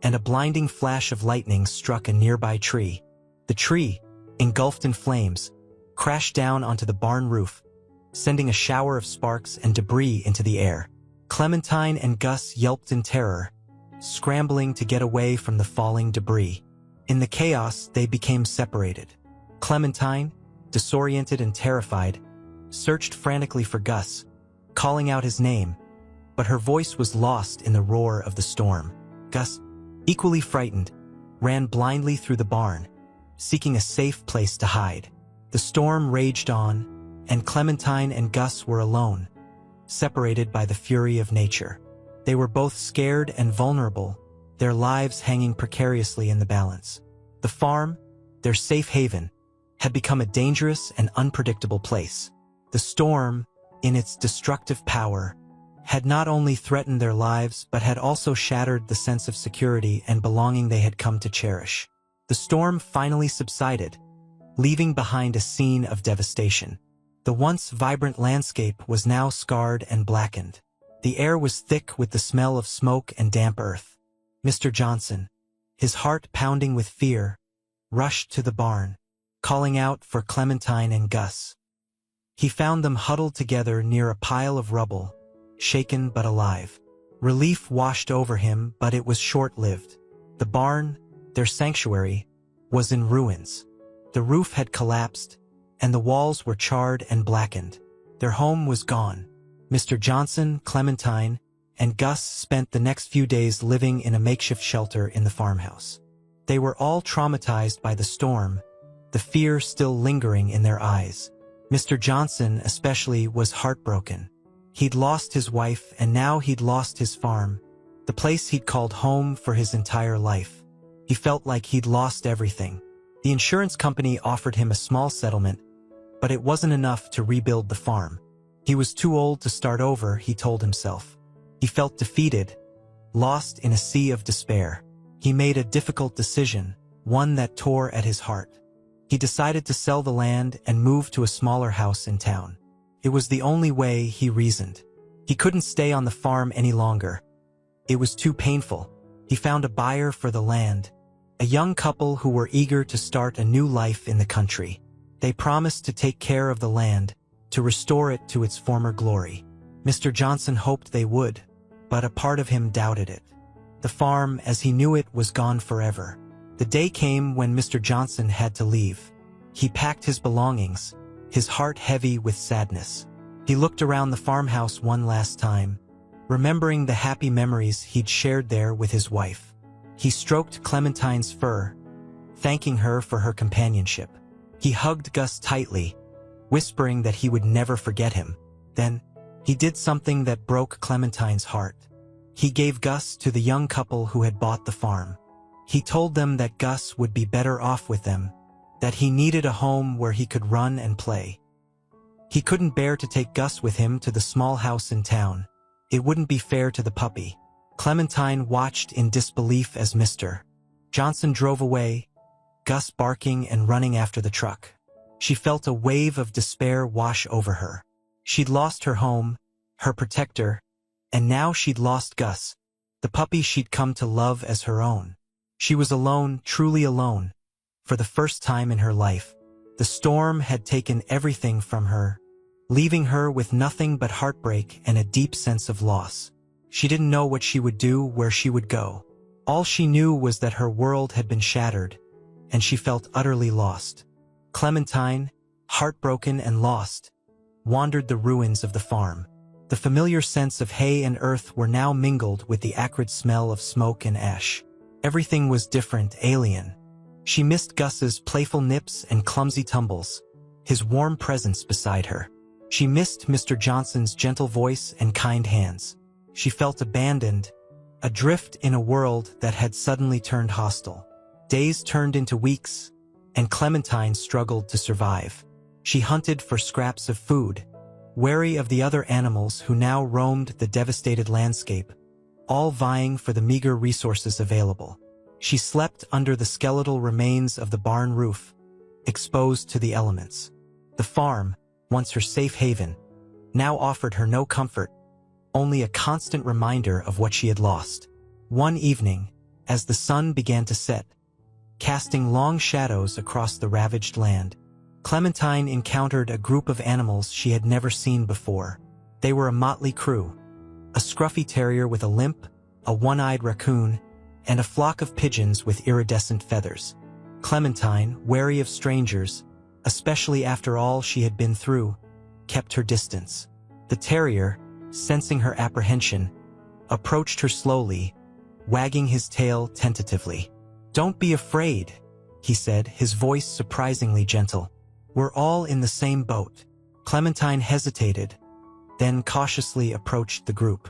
and a blinding flash of lightning struck a nearby tree. The tree, engulfed in flames, crashed down onto the barn roof, sending a shower of sparks and debris into the air. Clementine and Gus yelped in terror, scrambling to get away from the falling debris. In the chaos, they became separated. Clementine, disoriented and terrified, searched frantically for Gus, calling out his name, but her voice was lost in the roar of the storm. Gus, equally frightened, ran blindly through the barn, seeking a safe place to hide. The storm raged on, and Clementine and Gus were alone, separated by the fury of nature. They were both scared and vulnerable, their lives hanging precariously in the balance. The farm, their safe haven, had become a dangerous and unpredictable place. The storm, in its destructive power, had not only threatened their lives but had also shattered the sense of security and belonging they had come to cherish. The storm finally subsided, leaving behind a scene of devastation. The once vibrant landscape was now scarred and blackened. The air was thick with the smell of smoke and damp earth. Mr. Johnson, his heart pounding with fear, rushed to the barn, calling out for Clementine and Gus. He found them huddled together near a pile of rubble, shaken but alive. Relief washed over him, but it was short-lived. The barn, their sanctuary, was in ruins. The roof had collapsed, and the walls were charred and blackened. Their home was gone. Mr. Johnson, Clementine, and Gus spent the next few days living in a makeshift shelter in the farmhouse. They were all traumatized by the storm, the fear still lingering in their eyes. Mr. Johnson especially was heartbroken. He'd lost his wife, and now he'd lost his farm, the place he'd called home for his entire life. He felt like he'd lost everything. The insurance company offered him a small settlement, but it wasn't enough to rebuild the farm. He was too old to start over, he told himself. He felt defeated, lost in a sea of despair. He made a difficult decision, one that tore at his heart. He decided to sell the land and move to a smaller house in town. It was the only way, he reasoned. He couldn't stay on the farm any longer. It was too painful. He found a buyer for the land, a young couple who were eager to start a new life in the country. They promised to take care of the land, to restore it to its former glory. Mr. Johnson hoped they would, but a part of him doubted it. The farm, as he knew it, was gone forever. The day came when Mr. Johnson had to leave. He packed his belongings, his heart heavy with sadness. He looked around the farmhouse one last time, remembering the happy memories he'd shared there with his wife. He stroked Clementine's fur, thanking her for her companionship. He hugged Gus tightly, whispering that he would never forget him. Then, he did something that broke Clementine's heart. He gave Gus to the young couple who had bought the farm. He told them that Gus would be better off with them, that he needed a home where he could run and play. He couldn't bear to take Gus with him to the small house in town. It wouldn't be fair to the puppy. Clementine watched in disbelief as Mr. Johnson drove away, Gus barking and running after the truck. She felt a wave of despair wash over her. She'd lost her home, her protector, and now she'd lost Gus, the puppy she'd come to love as her own. She was alone, truly alone, for the first time in her life. The storm had taken everything from her, leaving her with nothing but heartbreak and a deep sense of loss. She didn't know what she would do, where she would go. All she knew was that her world had been shattered, and she felt utterly lost. Clementine, heartbroken and lost, wandered the ruins of the farm. The familiar scents of hay and earth were now mingled with the acrid smell of smoke and ash. Everything was different, alien. She missed Gus's playful nips and clumsy tumbles, his warm presence beside her. She missed Mr. Johnson's gentle voice and kind hands. She felt abandoned, adrift in a world that had suddenly turned hostile. Days turned into weeks, and Clementine struggled to survive. She hunted for scraps of food, wary of the other animals who now roamed the devastated landscape, all vying for the meager resources available. She slept under the skeletal remains of the barn roof, exposed to the elements. The farm, once her safe haven, now offered her no comfort, only a constant reminder of what she had lost. One evening, as the sun began to set, casting long shadows across the ravaged land, Clementine encountered a group of animals she had never seen before. They were a motley crew: a scruffy terrier with a limp, a one-eyed raccoon, and a flock of pigeons with iridescent feathers. Clementine, wary of strangers, especially after all she had been through, kept her distance. The terrier, sensing her apprehension, approached her slowly, wagging his tail tentatively. "Don't be afraid," he said, his voice surprisingly gentle. "We're all in the same boat." Clementine hesitated, then cautiously approached the group.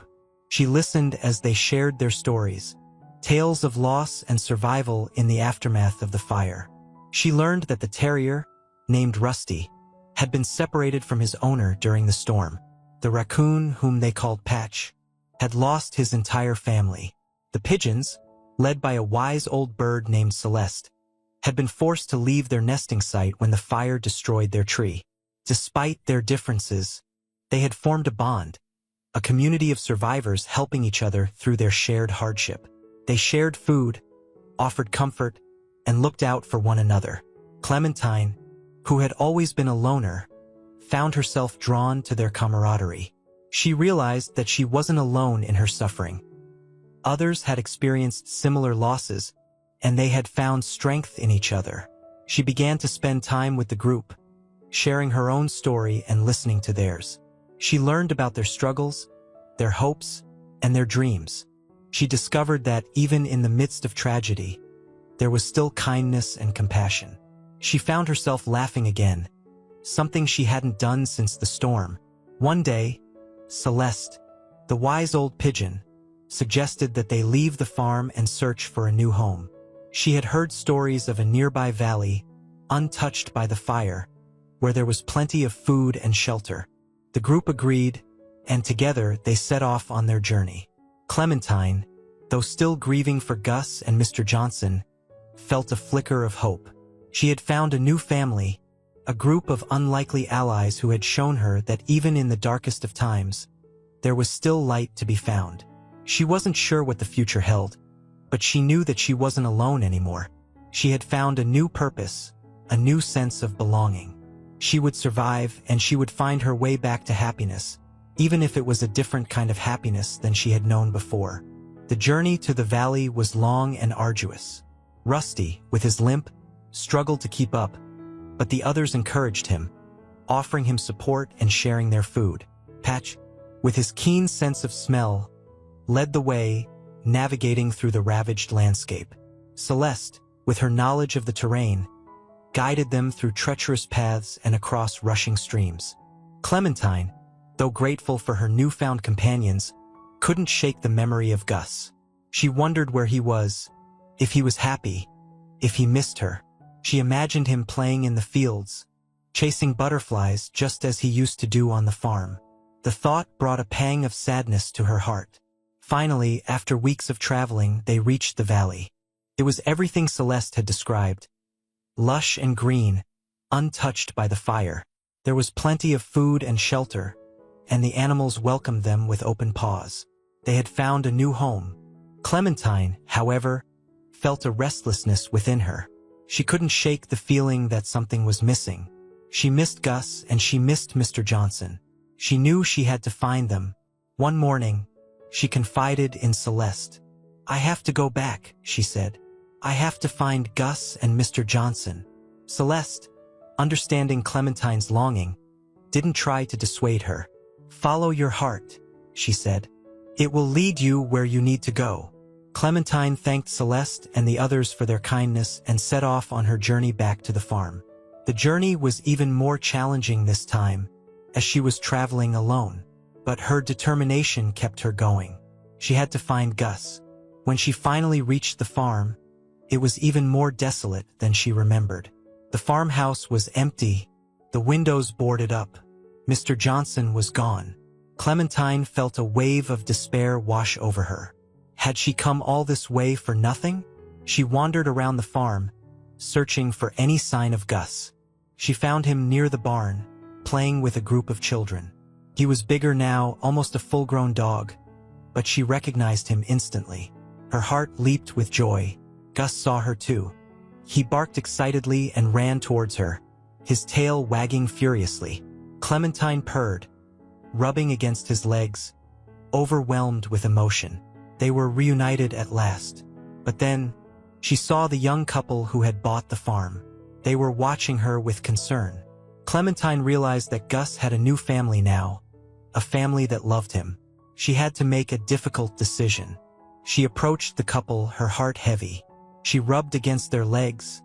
She listened as they shared their stories, tales of loss and survival in the aftermath of the fire. She learned that the terrier, named Rusty, had been separated from his owner during the storm. The raccoon, whom they called Patch, had lost his entire family. The pigeons, led by a wise old bird named Celeste, had been forced to leave their nesting site when the fire destroyed their tree. Despite their differences, they had formed a bond, a community of survivors helping each other through their shared hardship. They shared food, offered comfort, and looked out for one another. Clementine, who had always been a loner, found herself drawn to their camaraderie. She realized that she wasn't alone in her suffering. Others had experienced similar losses, and they had found strength in each other. She began to spend time with the group, sharing her own story and listening to theirs. She learned about their struggles, their hopes, and their dreams. She discovered that even in the midst of tragedy, there was still kindness and compassion. She found herself laughing again, something she hadn't done since the storm. One day, Celeste, the wise old pigeon, suggested that they leave the farm and search for a new home. She had heard stories of a nearby valley, untouched by the fire, where there was plenty of food and shelter. The group agreed, and together they set off on their journey. Clementine, though still grieving for Gus and Mr. Johnson, felt a flicker of hope. She had found a new family, a group of unlikely allies who had shown her that even in the darkest of times, there was still light to be found. She wasn't sure what the future held, but she knew that she wasn't alone anymore. She had found a new purpose, a new sense of belonging. She would survive, and she would find her way back to happiness, even if it was a different kind of happiness than she had known before. The journey to the valley was long and arduous. Rusty, with his limp, struggled to keep up, but the others encouraged him, offering him support and sharing their food. Patch, with his keen sense of smell, led the way, navigating through the ravaged landscape. Celeste, with her knowledge of the terrain, guided them through treacherous paths and across rushing streams. Clementine, though grateful for her newfound companions, couldn't shake the memory of Gus. She wondered where he was, if he was happy, if he missed her. She imagined him playing in the fields, chasing butterflies just as he used to do on the farm. The thought brought a pang of sadness to her heart. Finally, after weeks of traveling, they reached the valley. It was everything Celeste had described. Lush and green, untouched by the fire. There was plenty of food and shelter, and the animals welcomed them with open paws. They had found a new home. Clementine, however, felt a restlessness within her. She couldn't shake the feeling that something was missing. She missed Gus and she missed Mr. Johnson. She knew she had to find them. One morning, she confided in Celeste. "I have to go back," she said. "I have to find Gus and Mr. Johnson." Celeste, understanding Clementine's longing, didn't try to dissuade her. "Follow your heart," she said. "It will lead you where you need to go." Clementine thanked Celeste and the others for their kindness and set off on her journey back to the farm. The journey was even more challenging this time, as she was traveling alone. But her determination kept her going. She had to find Gus. When she finally reached the farm, it was even more desolate than she remembered. The farmhouse was empty, the windows boarded up. Mr. Johnson was gone. Clementine felt a wave of despair wash over her. Had she come all this way for nothing? She wandered around the farm, searching for any sign of Gus. She found him near the barn, playing with a group of children. He was bigger now, almost a full-grown dog, but she recognized him instantly. Her heart leaped with joy. Gus saw her too. He barked excitedly and ran towards her, his tail wagging furiously. Clementine purred, rubbing against his legs, overwhelmed with emotion. They were reunited at last. But then, she saw the young couple who had bought the farm. They were watching her with concern. Clementine realized that Gus had a new family now, a family that loved him. She had to make a difficult decision. She approached the couple, her heart heavy. She rubbed against their legs,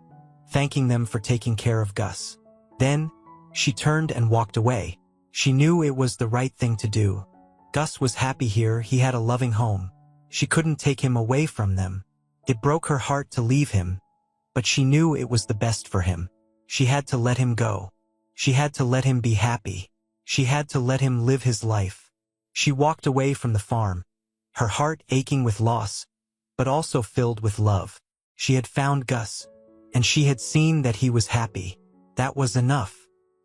thanking them for taking care of Gus. Then, she turned and walked away. She knew it was the right thing to do. Gus was happy here, he had a loving home. She couldn't take him away from them. It broke her heart to leave him, but she knew it was the best for him. She had to let him go. She had to let him be happy. She had to let him live his life. She walked away from the farm, her heart aching with loss, but also filled with love. She had found Gus, and she had seen that he was happy. That was enough.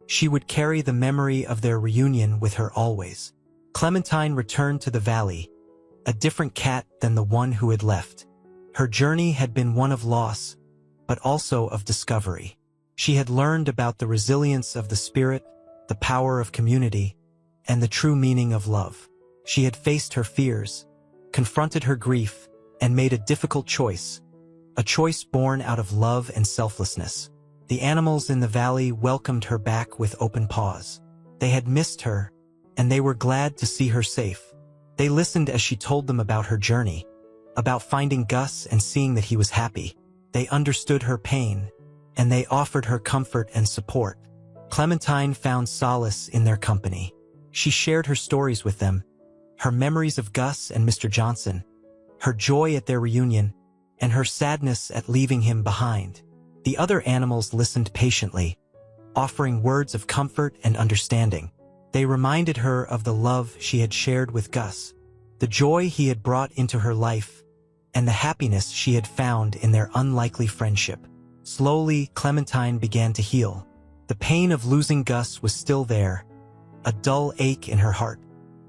She would carry the memory of their reunion with her always. Clementine returned to the valley, a different cat than the one who had left. Her journey had been one of loss, but also of discovery. She had learned about the resilience of the spirit, the power of community, and the true meaning of love. She had faced her fears, confronted her grief, and made a difficult choice, a choice born out of love and selflessness. The animals in the valley welcomed her back with open paws. They had missed her, and they were glad to see her safe. They listened as she told them about her journey, about finding Gus and seeing that he was happy. They understood her pain, and they offered her comfort and support. Clementine found solace in their company. She shared her stories with them, her memories of Gus and Mr. Johnson, her joy at their reunion, and her sadness at leaving him behind. The other animals listened patiently, offering words of comfort and understanding. They reminded her of the love she had shared with Gus, the joy he had brought into her life, and the happiness she had found in their unlikely friendship. Slowly, Clementine began to heal. The pain of losing Gus was still there, a dull ache in her heart,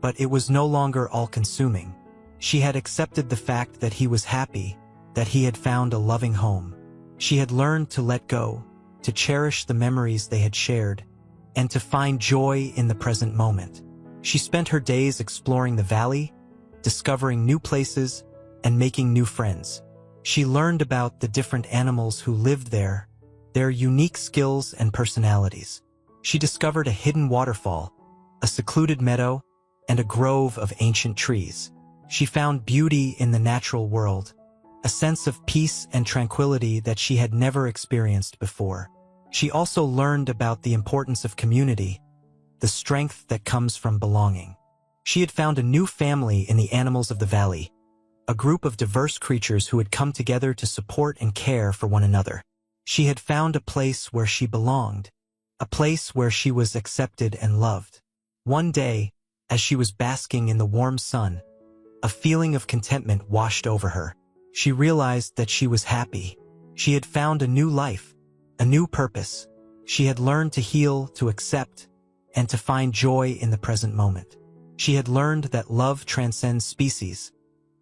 but it was no longer all-consuming. She had accepted the fact that he was happy, that he had found a loving home. She had learned to let go, to cherish the memories they had shared, and to find joy in the present moment. She spent her days exploring the valley, discovering new places, and making new friends. She learned about the different animals who lived there, their unique skills and personalities. She discovered a hidden waterfall, a secluded meadow, and a grove of ancient trees. She found beauty in the natural world, a sense of peace and tranquility that she had never experienced before. She also learned about the importance of community, the strength that comes from belonging. She had found a new family in the animals of the valley, a group of diverse creatures who had come together to support and care for one another. She had found a place where she belonged, a place where she was accepted and loved. One day, as she was basking in the warm sun, a feeling of contentment washed over her. She realized that she was happy. She had found a new life, a new purpose. She had learned to heal, to accept, and to find joy in the present moment. She had learned that love transcends species,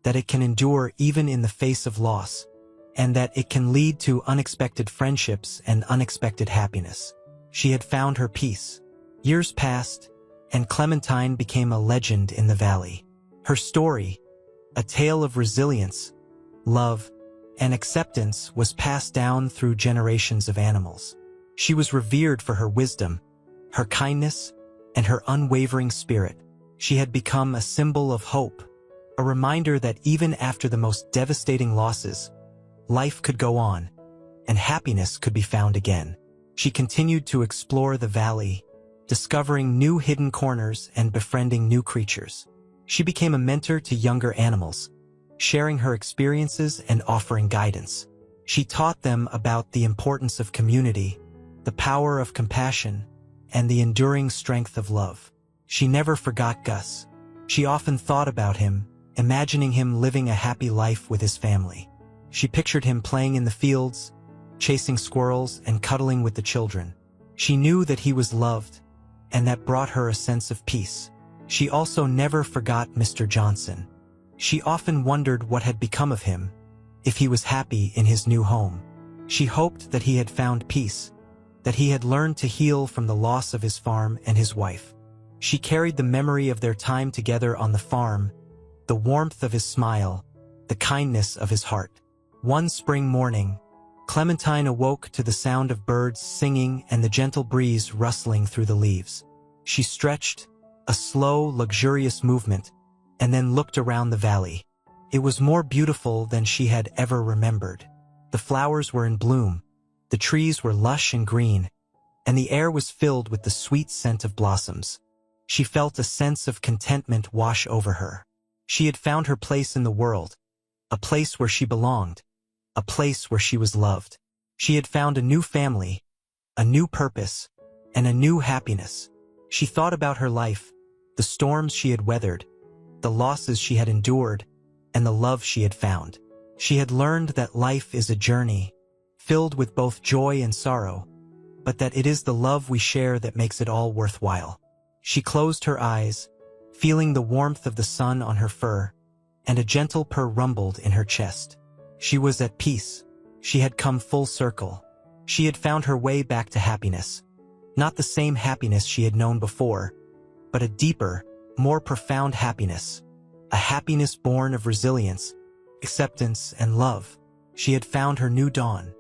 that it can endure even in the face of loss, and that it can lead to unexpected friendships and unexpected happiness. She had found her peace. Years passed, and Clementine became a legend in the valley. Her story, a tale of resilience, love, and acceptance, was passed down through generations of animals. She was revered for her wisdom, her kindness, and her unwavering spirit. She had become a symbol of hope, a reminder that even after the most devastating losses, life could go on, and happiness could be found again. She continued to explore the valley, discovering new hidden corners and befriending new creatures. She became a mentor to younger animals, sharing her experiences and offering guidance. She taught them about the importance of community, the power of compassion, and the enduring strength of love. She never forgot Gus. She often thought about him, imagining him living a happy life with his family. She pictured him playing in the fields, chasing squirrels, and cuddling with the children. She knew that he was loved, and that brought her a sense of peace. She also never forgot Mr. Johnson. She often wondered what had become of him, if he was happy in his new home. She hoped that he had found peace, that he had learned to heal from the loss of his farm and his wife. She carried the memory of their time together on the farm, the warmth of his smile, the kindness of his heart. One spring morning, Clementine awoke to the sound of birds singing and the gentle breeze rustling through the leaves. She stretched, a slow, luxurious movement, and then looked around the valley. It was more beautiful than she had ever remembered. The flowers were in bloom, the trees were lush and green, and the air was filled with the sweet scent of blossoms. She felt a sense of contentment wash over her. She had found her place in the world, a place where she belonged, a place where she was loved. She had found a new family, a new purpose, and a new happiness. She thought about her life, the storms she had weathered, the losses she had endured, and the love she had found. She had learned that life is a journey, filled with both joy and sorrow, but that it is the love we share that makes it all worthwhile. She closed her eyes, feeling the warmth of the sun on her fur, and a gentle purr rumbled in her chest. She was at peace. She had come full circle. She had found her way back to happiness. Not the same happiness she had known before, but a deeper, more profound happiness. A happiness born of resilience, acceptance, and love. She had found her new dawn.